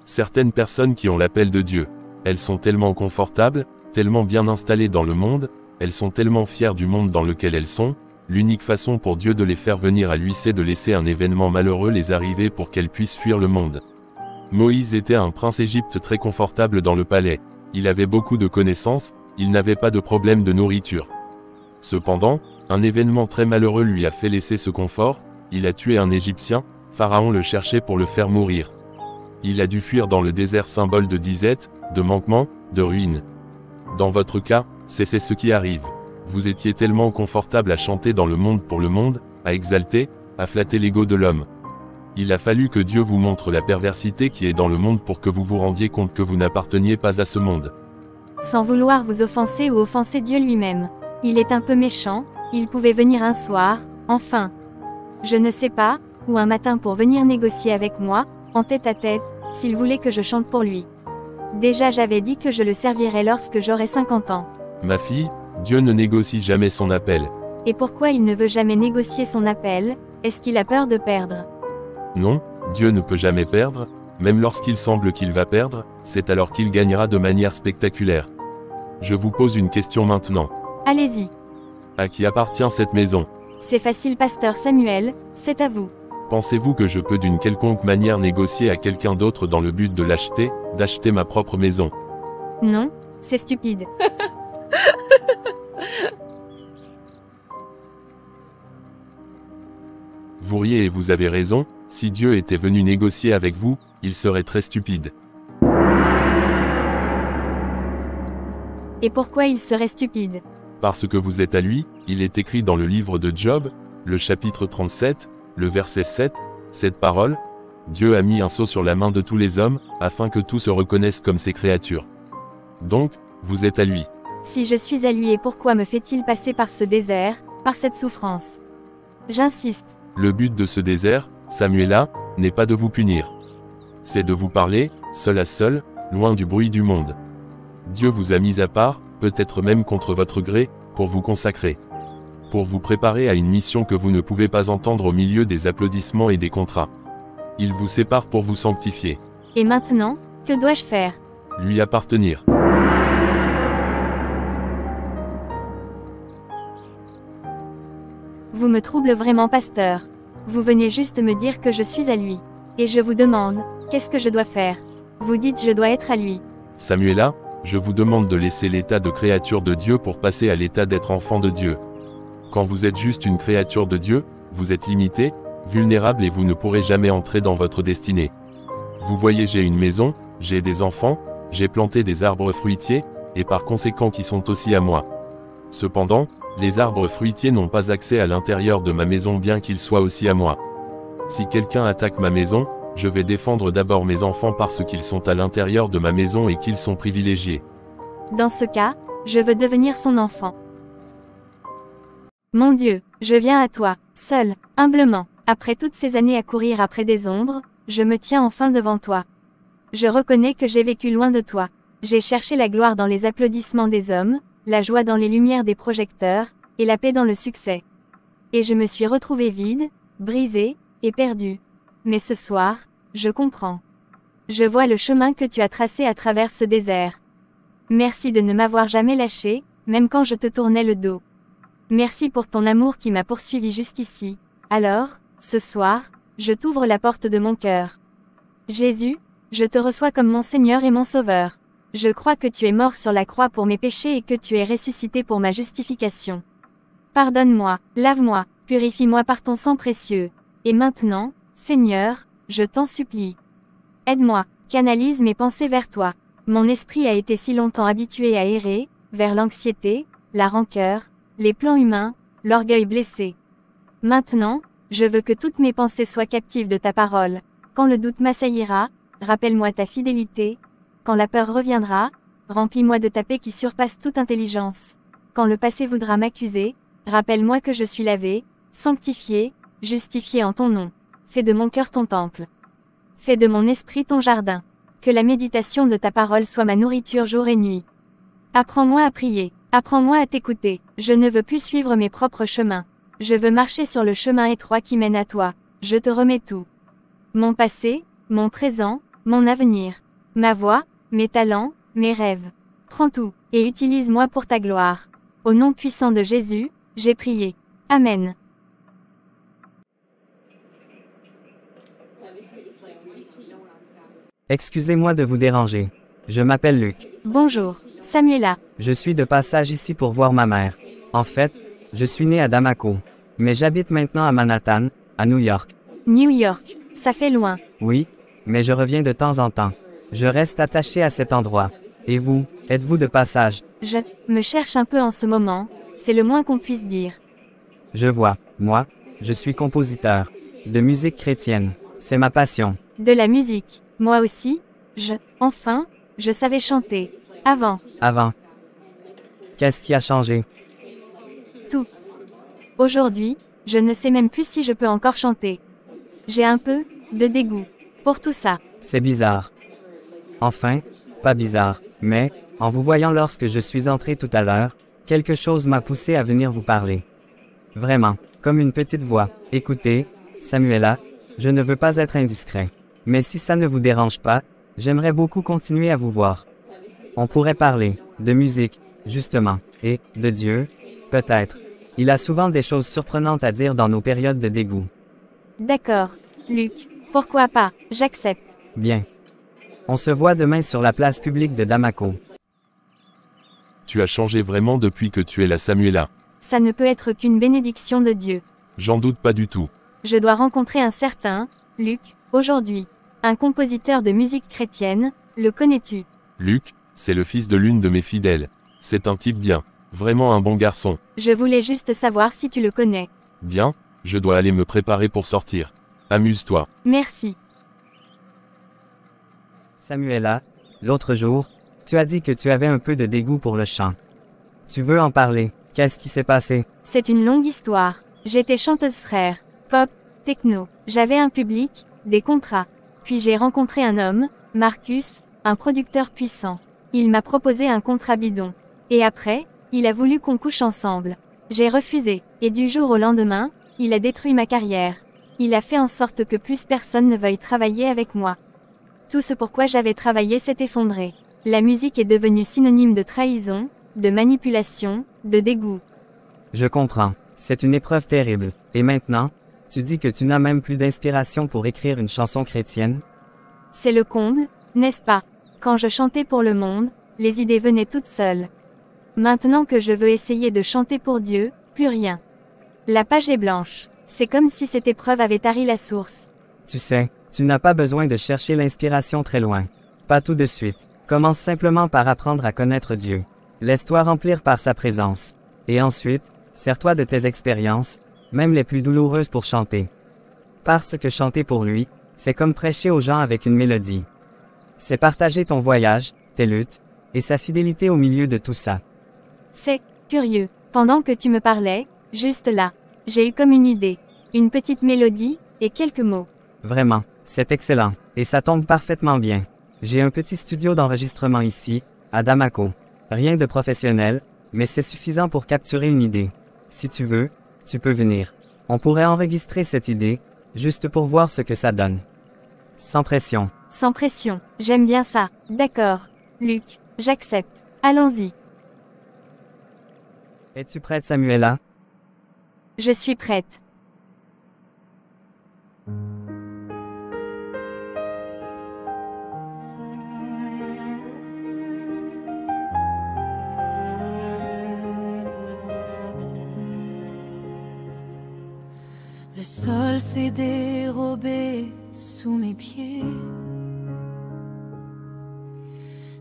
Certaines personnes qui ont l'appel de Dieu, elles sont tellement confortables, tellement bien installées dans le monde, elles sont tellement fières du monde dans lequel elles sont, l'unique façon pour Dieu de les faire venir à lui c'est de laisser un événement malheureux les arriver pour qu'elles puissent fuir le monde. Moïse était un prince égypte très confortable dans le palais. Il avait beaucoup de connaissances, il n'avait pas de problème de nourriture. Cependant, un événement très malheureux lui a fait laisser ce confort, il a tué un Égyptien, Pharaon le cherchait pour le faire mourir. Il a dû fuir dans le désert symbole de disette, de manquement, de ruine. Dans votre cas, c'est ce qui arrive. Vous étiez tellement confortable à chanter dans le monde pour le monde, à exalter, à flatter l'ego de l'homme. Il a fallu que Dieu vous montre la perversité qui est dans le monde pour que vous vous rendiez compte que vous n'apparteniez pas à ce monde. Sans vouloir vous offenser ou offenser Dieu lui-même. Il est un peu méchant, il pouvait venir un soir, enfin. Je ne sais pas, ou un matin pour venir négocier avec moi, en tête-à-tête, s'il voulait que je chante pour lui. Déjà j'avais dit que je le servirais lorsque j'aurai 50 ans. Ma fille, Dieu ne négocie jamais son appel. Et pourquoi il ne veut jamais négocier son appel? Est-ce qu'il a peur de perdre? Non, Dieu ne peut jamais perdre, même lorsqu'il semble qu'il va perdre, c'est alors qu'il gagnera de manière spectaculaire. Je vous pose une question maintenant. Allez-y. À qui appartient cette maison? C'est facile, pasteur Samuel, c'est à vous. Pensez-vous que je peux d'une quelconque manière négocier à quelqu'un d'autre dans le but de l'acheter, d'acheter ma propre maison? Non, c'est stupide. Vous riez et vous avez raison, si Dieu était venu négocier avec vous, il serait très stupide. Et pourquoi il serait stupide? Parce que vous êtes à lui, il est écrit dans le livre de Job, le chapitre 37, le verset 7, cette parole, Dieu a mis un sceau sur la main de tous les hommes, afin que tous se reconnaissent comme ses créatures. Donc, vous êtes à lui. Si je suis à lui, et pourquoi me fait-il passer par ce désert, par cette souffrance? J'insiste. Le but de ce désert, Samuela, n'est pas de vous punir. C'est de vous parler, seul à seul, loin du bruit du monde. Dieu vous a mis à part, peut-être même contre votre gré, pour vous consacrer. Pour vous préparer à une mission que vous ne pouvez pas entendre au milieu des applaudissements et des contrats. Il vous sépare pour vous sanctifier. Et maintenant, que dois-je faire? Lui appartenir. Vous me troublez vraiment, pasteur. Vous venez juste me dire que je suis à lui. Et je vous demande, qu'est-ce que je dois faire? Vous dites je dois être à lui. Samuela, je vous demande de laisser l'état de créature de Dieu pour passer à l'état d'être enfant de Dieu. Quand vous êtes juste une créature de Dieu, vous êtes limité, vulnérable et vous ne pourrez jamais entrer dans votre destinée. Vous voyez, j'ai une maison, j'ai des enfants, j'ai planté des arbres fruitiers, et par conséquent qui sont aussi à moi. Cependant, les arbres fruitiers n'ont pas accès à l'intérieur de ma maison bien qu'ils soient aussi à moi. Si quelqu'un attaque ma maison, je vais défendre d'abord mes enfants parce qu'ils sont à l'intérieur de ma maison et qu'ils sont privilégiés. Dans ce cas, je veux devenir son enfant. Mon Dieu, je viens à toi, seul, humblement. Après toutes ces années à courir après des ombres, je me tiens enfin devant toi. Je reconnais que j'ai vécu loin de toi. J'ai cherché la gloire dans les applaudissements des hommes, la joie dans les lumières des projecteurs, et la paix dans le succès. Et je me suis retrouvée vide, brisée, et perdue. Mais ce soir, je comprends. Je vois le chemin que tu as tracé à travers ce désert. Merci de ne m'avoir jamais lâché, même quand je te tournais le dos. Merci pour ton amour qui m'a poursuivi jusqu'ici. Alors, ce soir, je t'ouvre la porte de mon cœur. Jésus, je te reçois comme mon Seigneur et mon Sauveur. Je crois que tu es mort sur la croix pour mes péchés et que tu es ressuscité pour ma justification. Pardonne-moi, lave-moi, purifie-moi par ton sang précieux. Et maintenant, Seigneur, je t'en supplie. Aide-moi, canalise mes pensées vers toi. Mon esprit a été si longtemps habitué à errer, vers l'anxiété, la rancœur, les plans humains, l'orgueil blessé. Maintenant, je veux que toutes mes pensées soient captives de ta parole. Quand le doute m'assaillira, rappelle-moi ta fidélité. Quand la peur reviendra, remplis-moi de ta paix qui surpasse toute intelligence. Quand le passé voudra m'accuser, rappelle-moi que je suis lavé, sanctifié, justifié en ton nom. Fais de mon cœur ton temple. Fais de mon esprit ton jardin. Que la méditation de ta parole soit ma nourriture jour et nuit. Apprends-moi à prier. Apprends-moi à t'écouter. Je ne veux plus suivre mes propres chemins. Je veux marcher sur le chemin étroit qui mène à toi. Je te remets tout. Mon passé, mon présent, mon avenir. Ma voix, mes talents, mes rêves. Prends tout, et utilise-moi pour ta gloire. Au nom puissant de Jésus, j'ai prié. Amen. Excusez-moi de vous déranger. Je m'appelle Luc. Bonjour, Samuela. Je suis de passage ici pour voir ma mère. En fait, je suis né à Damaco. Mais j'habite maintenant à Manhattan, à New York. New York, ça fait loin. Oui, mais je reviens de temps en temps. Je reste attaché à cet endroit. Et vous, êtes-vous de passage? Je me cherche un peu en ce moment, c'est le moins qu'on puisse dire. Je vois, moi, je suis compositeur. De musique chrétienne. C'est ma passion. De la musique, moi aussi, enfin, je savais chanter. Avant. Qu'est-ce qui a changé? Tout. Aujourd'hui, je ne sais même plus si je peux encore chanter. J'ai un peu de dégoût pour tout ça. C'est bizarre. Enfin, pas bizarre, mais, en vous voyant lorsque je suis entré tout à l'heure, quelque chose m'a poussé à venir vous parler. Vraiment, comme une petite voix. Écoutez, Samuela, je ne veux pas être indiscret. Mais si ça ne vous dérange pas, j'aimerais beaucoup continuer à vous voir. On pourrait parler de musique, justement, et de Dieu, peut-être. Il a souvent des choses surprenantes à dire dans nos périodes de dégoût. D'accord, Luc, pourquoi pas, j'accepte. Bien. On se voit demain sur la place publique de Damaco. Tu as changé vraiment depuis que tu es la Samuela. Ça ne peut être qu'une bénédiction de Dieu. J'en doute pas du tout. Je dois rencontrer un certain, Luc, aujourd'hui. Un compositeur de musique chrétienne, le connais-tu? Luc, c'est le fils de l'une de mes fidèles. C'est un type bien. Vraiment un bon garçon. Je voulais juste savoir si tu le connais. Bien, je dois aller me préparer pour sortir. Amuse-toi. Merci. Samuela, l'autre jour, tu as dit que tu avais un peu de dégoût pour le chant. Tu veux en parler? Qu'est-ce qui s'est passé? C'est une longue histoire. J'étais chanteuse frère, pop, techno. J'avais un public, des contrats. Puis j'ai rencontré un homme, Marcus, un producteur puissant. Il m'a proposé un contrat bidon. Et après, il a voulu qu'on couche ensemble. J'ai refusé, et du jour au lendemain, il a détruit ma carrière. Il a fait en sorte que plus personne ne veuille travailler avec moi. Tout ce pourquoi j'avais travaillé s'est effondré. La musique est devenue synonyme de trahison, de manipulation, de dégoût. Je comprends. C'est une épreuve terrible. Et maintenant, tu dis que tu n'as même plus d'inspiration pour écrire une chanson chrétienne? C'est le comble, n'est-ce pas? Quand je chantais pour le monde, les idées venaient toutes seules. Maintenant que je veux essayer de chanter pour Dieu, plus rien. La page est blanche. C'est comme si cette épreuve avait tari la source. Tu sais, tu n'as pas besoin de chercher l'inspiration très loin. Pas tout de suite. Commence simplement par apprendre à connaître Dieu. Laisse-toi remplir par sa présence. Et ensuite, sers-toi de tes expériences, même les plus douloureuses pour chanter. Parce que chanter pour lui, c'est comme prêcher aux gens avec une mélodie. C'est partager ton voyage, tes luttes, et sa fidélité au milieu de tout ça. C'est curieux. Pendant que tu me parlais, juste là, j'ai eu comme une idée. Une petite mélodie, et quelques mots. Vraiment, c'est excellent, et ça tombe parfaitement bien. J'ai un petit studio d'enregistrement ici, à Damaco. Rien de professionnel, mais c'est suffisant pour capturer une idée. Si tu veux, tu peux venir. On pourrait enregistrer cette idée, juste pour voir ce que ça donne. Sans pression. Sans pression. J'aime bien ça. D'accord. Luc, j'accepte. Allons-y. Es-tu prête, Samuela? Je suis prête. Le sol s'est dérobé sous mes pieds.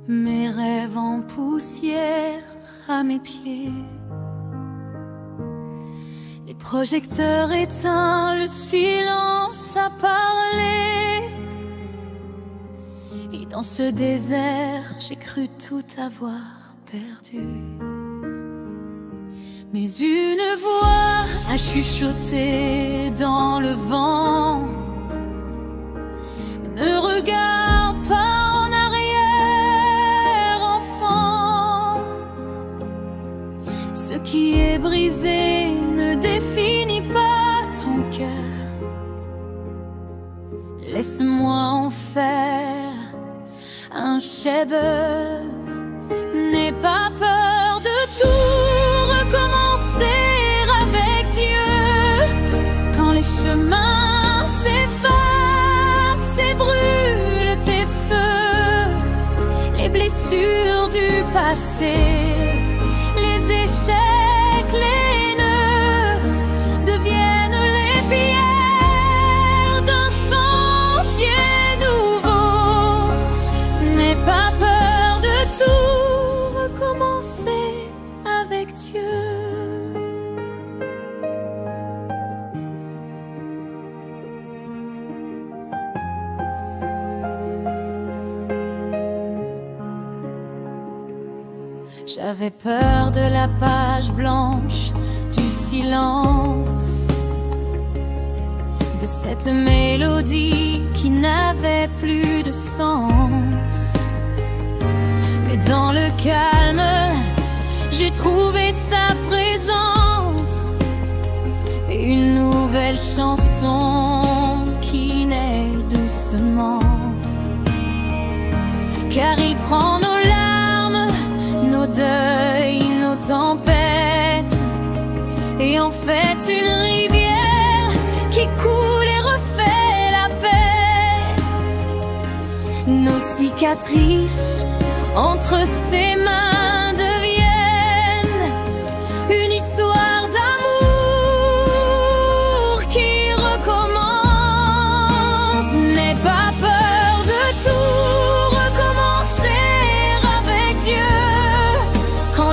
Mes rêves en poussière à mes pieds. Les projecteurs éteints, le silence a parlé. Et dans ce désert, j'ai cru tout avoir perdu. Mais une voix a chuchoté dans le vent. Ne regarde pas en arrière, enfant. Ce qui est brisé ne définit pas ton cœur. Laisse-moi en faire un chef-d'œuvre. N'aie pas peur de tout recommencer avec Dieu. Quand les chemins s'effacent et brûlent tes feux, les blessures du passé, les échecs, les nœuds deviennent les pierres d'un sentier nouveau. N'aie pas peur de tout recommencer avec Dieu. J'avais peur de la page blanche, du silence, de cette mélodie qui n'avait plus de sens. Mais dans le calme, j'ai trouvé sa présence et une nouvelle chanson qui naît doucement. Car il prend nos larmes, nos deuils, nos tempêtes, et en fait une rivière qui coule et refait la paix. Nos cicatrices entre ses mains deviennent une histoire d'amour qui recommence. N'aie pas peur de tout recommencer avec Dieu. Quand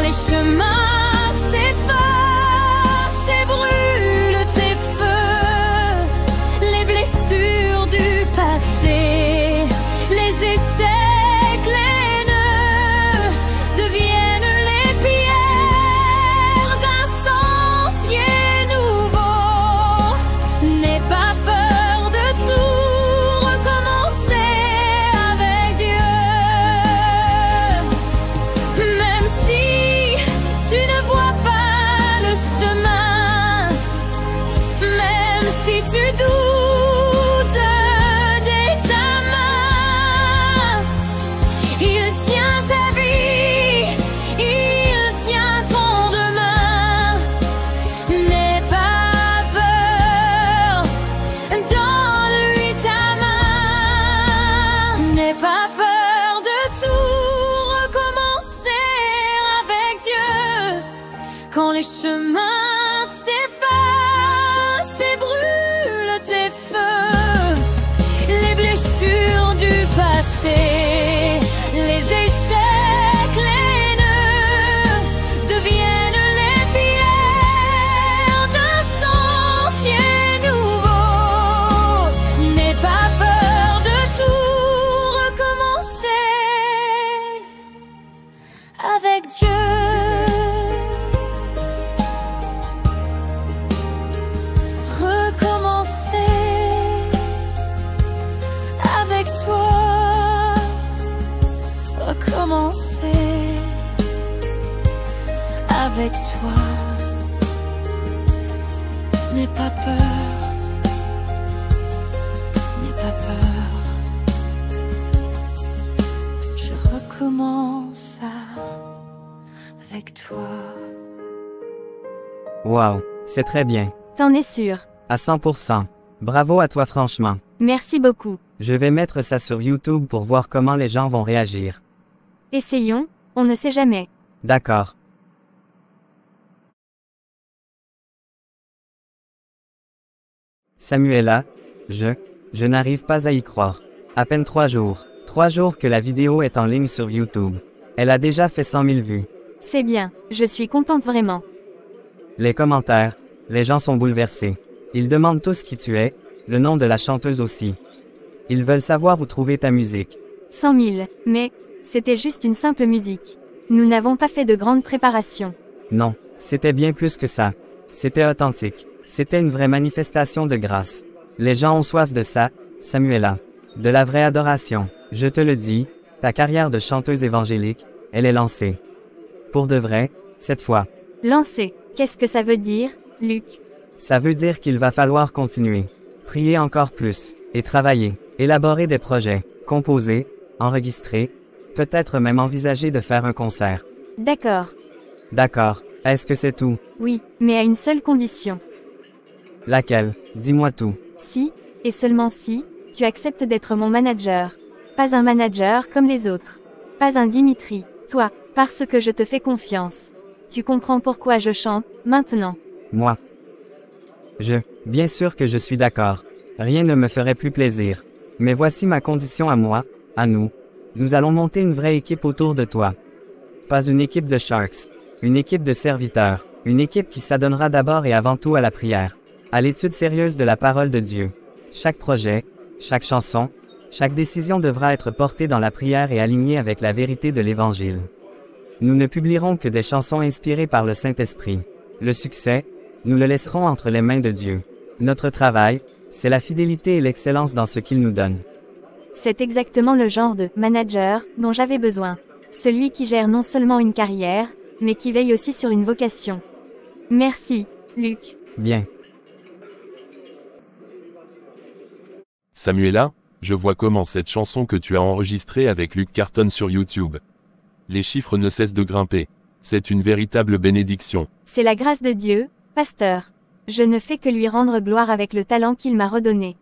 chemins s'effacent et brûlent tes feux. Les blessures du passé, les échecs, les nœuds deviennent les pierres d'un sentier nouveau. N'aie pas peur de tout recommencer avec Dieu. Recommencer avec toi. N'aie pas peur, n'aie pas peur. Je recommence avec toi. Wow, c'est très bien. T'en es sûr? À 100%. Bravo à toi franchement. Merci beaucoup. Je vais mettre ça sur YouTube pour voir comment les gens vont réagir. Essayons, on ne sait jamais. D'accord. Samuela, je n'arrive pas à y croire. À peine 3 jours. 3 jours que la vidéo est en ligne sur YouTube. Elle a déjà fait 100 000 vues. C'est bien, je suis contente vraiment. Les commentaires, les gens sont bouleversés. Ils demandent tous qui tu es, le nom de la chanteuse aussi. Ils veulent savoir où trouver ta musique. 100 000, mais c'était juste une simple musique. Nous n'avons pas fait de grandes préparations. Non, c'était bien plus que ça. C'était authentique. C'était une vraie manifestation de grâce. Les gens ont soif de ça, Samuela. De la vraie adoration. Je te le dis, ta carrière de chanteuse évangélique, elle est lancée. Pour de vrai, cette fois. Lancer, qu'est-ce que ça veut dire, Luc? Ça veut dire qu'il va falloir continuer. Prier encore plus. Et travailler. Élaborer des projets. Composer. Enregistrer. Peut-être même envisager de faire un concert. D'accord. D'accord. Est-ce que c'est tout? Oui, mais à une seule condition. Laquelle? Dis-moi tout. Si, et seulement si, tu acceptes d'être mon manager. Pas un manager comme les autres. Pas un Dimitri. Toi, parce que je te fais confiance. Tu comprends pourquoi je chante, maintenant. Moi. Bien sûr que je suis d'accord. Rien ne me ferait plus plaisir. Mais voici ma condition à moi, à nous. Nous allons monter une vraie équipe autour de toi. Pas une équipe de sharks. Une équipe de serviteurs. Une équipe qui s'adonnera d'abord et avant tout à la prière. À l'étude sérieuse de la parole de Dieu. Chaque projet, chaque chanson, chaque décision devra être portée dans la prière et alignée avec la vérité de l'Évangile. Nous ne publierons que des chansons inspirées par le Saint-Esprit. Le succès, nous le laisserons entre les mains de Dieu. Notre travail, c'est la fidélité et l'excellence dans ce qu'il nous donne. C'est exactement le genre de manager dont j'avais besoin. Celui qui gère non seulement une carrière, mais qui veille aussi sur une vocation. Merci, Luc. Bien. Samuela, je vois comment cette chanson que tu as enregistrée avec Luc cartonne sur YouTube. Les chiffres ne cessent de grimper. C'est une véritable bénédiction. C'est la grâce de Dieu, pasteur. Je ne fais que lui rendre gloire avec le talent qu'il m'a redonné.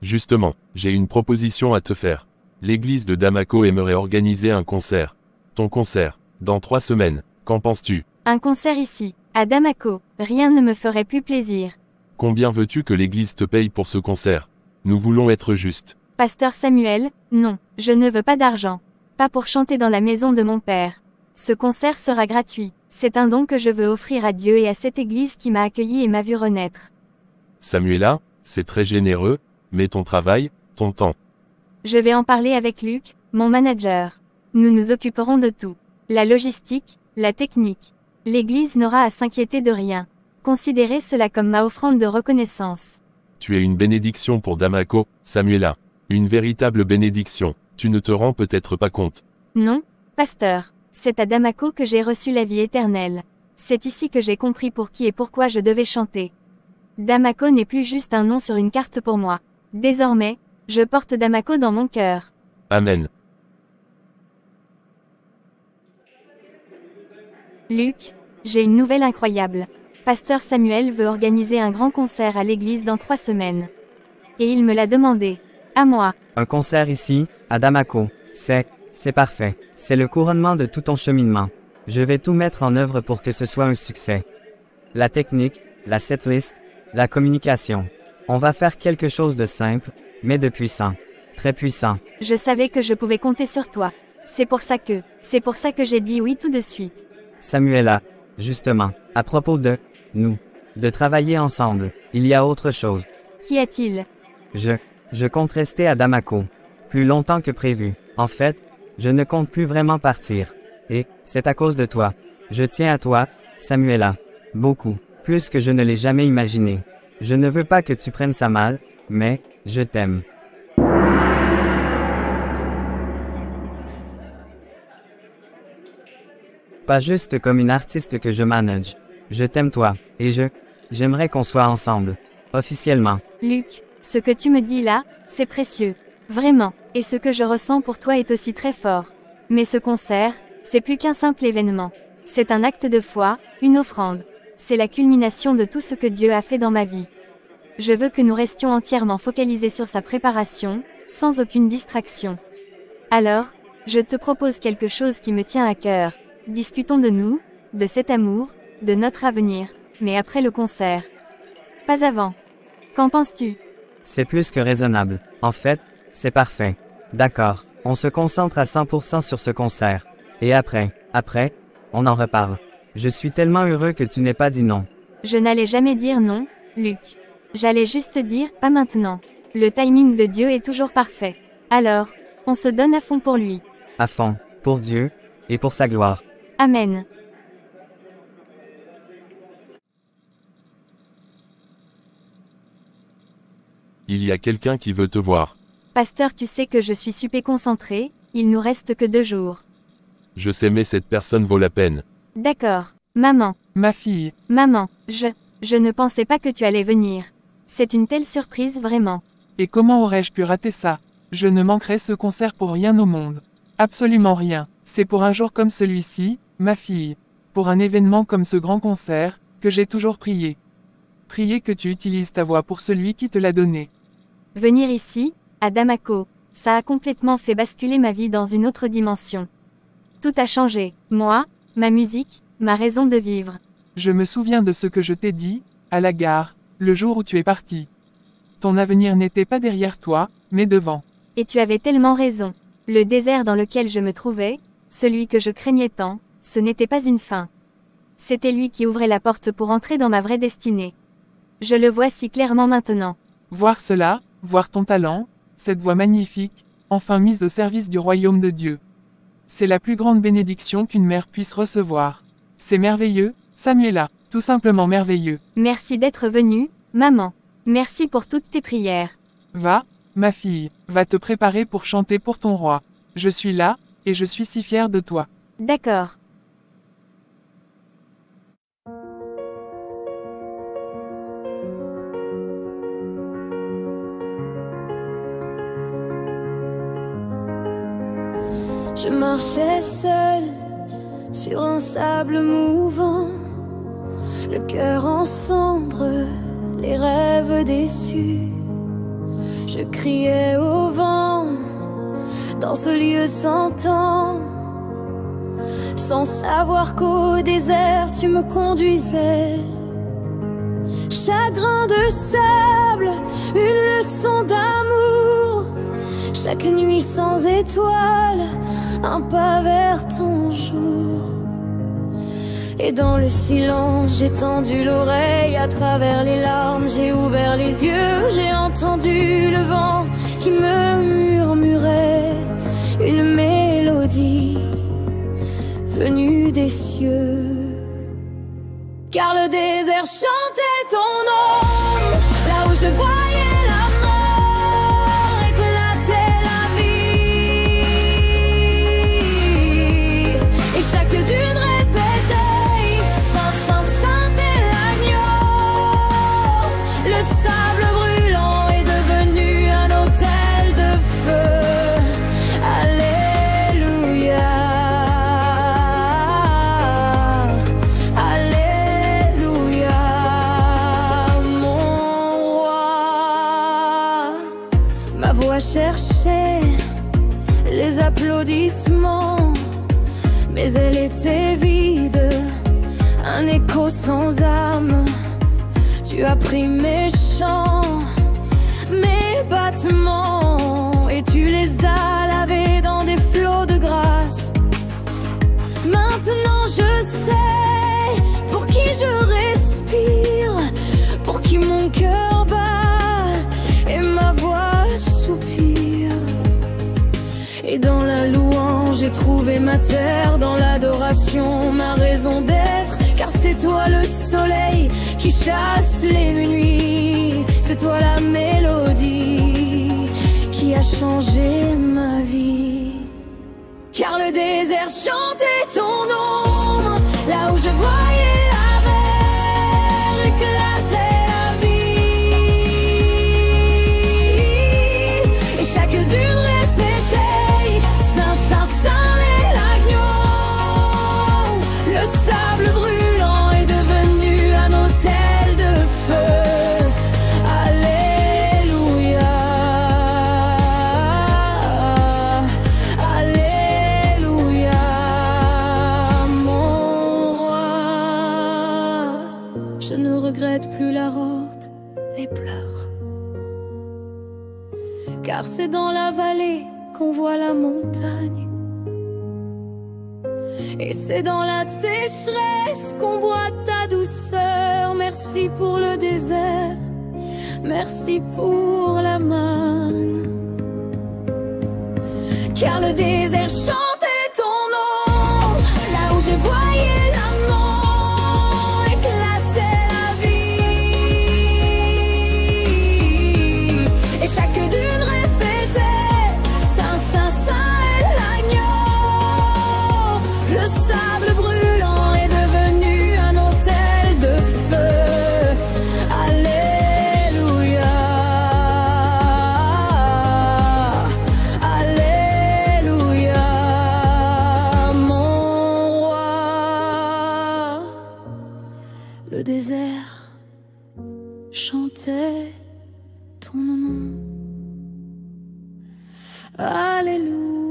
Justement, j'ai une proposition à te faire. L'église de Damaco aimerait organiser un concert. Ton concert, dans 3 semaines, qu'en penses-tu? Un concert ici, à Damaco, rien ne me ferait plus plaisir. Combien veux-tu que l'église te paye pour ce concert? Nous voulons être justes. Pasteur Samuel, non, je ne veux pas d'argent. Pas pour chanter dans la maison de mon père. Ce concert sera gratuit. C'est un don que je veux offrir à Dieu et à cette église qui m'a accueilli et m'a vu renaître. Samuela, c'est très généreux, mais ton travail, ton temps. Je vais en parler avec Luc, mon manager. Nous nous occuperons de tout. La logistique, la technique. L'église n'aura à s'inquiéter de rien. Considérez cela comme ma offrande de reconnaissance. Tu es une bénédiction pour Damaco, Samuela. Une véritable bénédiction. Tu ne te rends peut-être pas compte. Non, pasteur. C'est à Damaco que j'ai reçu la vie éternelle. C'est ici que j'ai compris pour qui et pourquoi je devais chanter. Damaco n'est plus juste un nom sur une carte pour moi. Désormais, je porte Damaco dans mon cœur. Amen. Luc, j'ai une nouvelle incroyable. Pasteur Samuel veut organiser un grand concert à l'église dans 3 semaines. Et il me l'a demandé. À moi. Un concert ici, à Damaco. C'est parfait. C'est le couronnement de tout ton cheminement. Je vais tout mettre en œuvre pour que ce soit un succès. la technique, la setlist, la communication. On va faire quelque chose de simple, mais de puissant. Très puissant. Je savais que je pouvais compter sur toi. C'est pour ça que j'ai dit oui tout de suite. Samuela, justement, à propos de nous, de travailler ensemble, il y a autre chose. Qu'y a-t-il? Je compte rester à Damaco. Plus longtemps que prévu. En fait, je ne compte plus vraiment partir. Et, c'est à cause de toi. Je tiens à toi, Samuela. Beaucoup. Plus que je ne l'ai jamais imaginé. Je ne veux pas que tu prennes ça mal, mais, je t'aime. Pas juste comme une artiste que je manage. Je t'aime toi, et j'aimerais qu'on soit ensemble. Officiellement. Luc, ce que tu me dis là, c'est précieux. Vraiment. Et ce que je ressens pour toi est aussi très fort. Mais ce concert, c'est plus qu'un simple événement. C'est un acte de foi, une offrande. C'est la culmination de tout ce que Dieu a fait dans ma vie. Je veux que nous restions entièrement focalisés sur sa préparation, sans aucune distraction. Alors, je te propose quelque chose qui me tient à cœur. Discutons de nous, de cet amour, de notre avenir, mais après le concert. Pas avant. Qu'en penses-tu? C'est plus que raisonnable. En fait, c'est parfait. D'accord, on se concentre à 100% sur ce concert. Et après, on en reparle. Je suis tellement heureux que tu n'aies pas dit non. Je n'allais jamais dire non, Luc. J'allais juste dire pas maintenant. Le timing de Dieu est toujours parfait. Alors, on se donne à fond pour lui. À fond, pour Dieu, et pour sa gloire. Amen. Il y a quelqu'un qui veut te voir. Pasteur, tu sais que je suis super concentré, il nous reste que 2 jours. Je sais mais cette personne vaut la peine. D'accord. Maman. Ma fille. Maman, je ne pensais pas que tu allais venir. C'est une telle surprise vraiment. Et comment aurais-je pu rater ça? Je ne manquerai ce concert pour rien au monde. Absolument rien. C'est pour un jour comme celui-ci, ma fille. Pour un événement comme ce grand concert, que j'ai toujours prié. Priez que tu utilises ta voix pour celui qui te l'a donné. Venir ici, à Damaco, ça a complètement fait basculer ma vie dans une autre dimension. Tout a changé. Moi, ma musique, ma raison de vivre. Je me souviens de ce que je t'ai dit, à la gare, le jour où tu es parti. Ton avenir n'était pas derrière toi, mais devant. Et tu avais tellement raison. Le désert dans lequel je me trouvais, celui que je craignais tant, ce n'était pas une fin. C'était lui qui ouvrait la porte pour entrer dans ma vraie destinée. Je le vois si clairement maintenant. Voir cela, voir ton talent, cette voix magnifique, enfin mise au service du royaume de Dieu. C'est la plus grande bénédiction qu'une mère puisse recevoir. C'est merveilleux, Samuela, tout simplement merveilleux. Merci d'être venue, maman. Merci pour toutes tes prières. Va, ma fille, va te préparer pour chanter pour ton roi. Je suis là, et je suis si fière de toi. D'accord. Je marchais seule sur un sable mouvant, le cœur en cendres, les rêves déçus. Je criais au vent dans ce lieu sans temps, sans savoir qu'au désert tu me conduisais. Chagrin de sable, une leçon d'amour, chaque nuit sans étoiles, un pas vers ton jour. Et dans le silence, j'ai tendu l'oreille à travers les larmes, j'ai ouvert les yeux, j'ai entendu le vent qui me murmurait une mélodie venue des cieux. Car le désert chantait ton nom, là où je voyais la mort éclater la vie. Et chaque dune répétait, Saint, Saint, Saint est l'agneau. Le sable brûlant est devenu un autel de feu. Alléluia. Cherchait les applaudissements, mais elle était vide, un écho sans âme. Tu as pris mes chants, mes battements, et tu les as lavés dans des flots de grâce. Maintenant je sais pour qui je respire, pour qui mon cœur bat et ma voix soupire. Et dans la louange j'ai trouvé ma terre, dans l'adoration ma raison d'être. Car c'est toi le soleil qui chasse les nuits, c'est toi la mélodie qui a changé ma vie. Car le désert chantait ton nom, là où je voyais la mer éclater la vie. Et chaque dune répétait Saint, Saint, Saint est l'agneau. Le sable brûlant est devenu un autel de feu. Alléluia, Alléluia, mon roi. Je ne regrette plus la route, les pleurs, car c'est dans la vallée qu'on voit la montagne. Et c'est dans la sécheresse qu'on boit ta douceur. Merci pour le désert, merci pour la manne. Car le désert chantait ton nom, là où je voyais l'amour éclater la vie. Et chaque dune répétait Saint, Saint, Saint est l'agneau. Le sable brûlant est devenu un autel de feu. Alléluia, Alléluia, mon roi. Le désert chantait ton nom. Alléluia.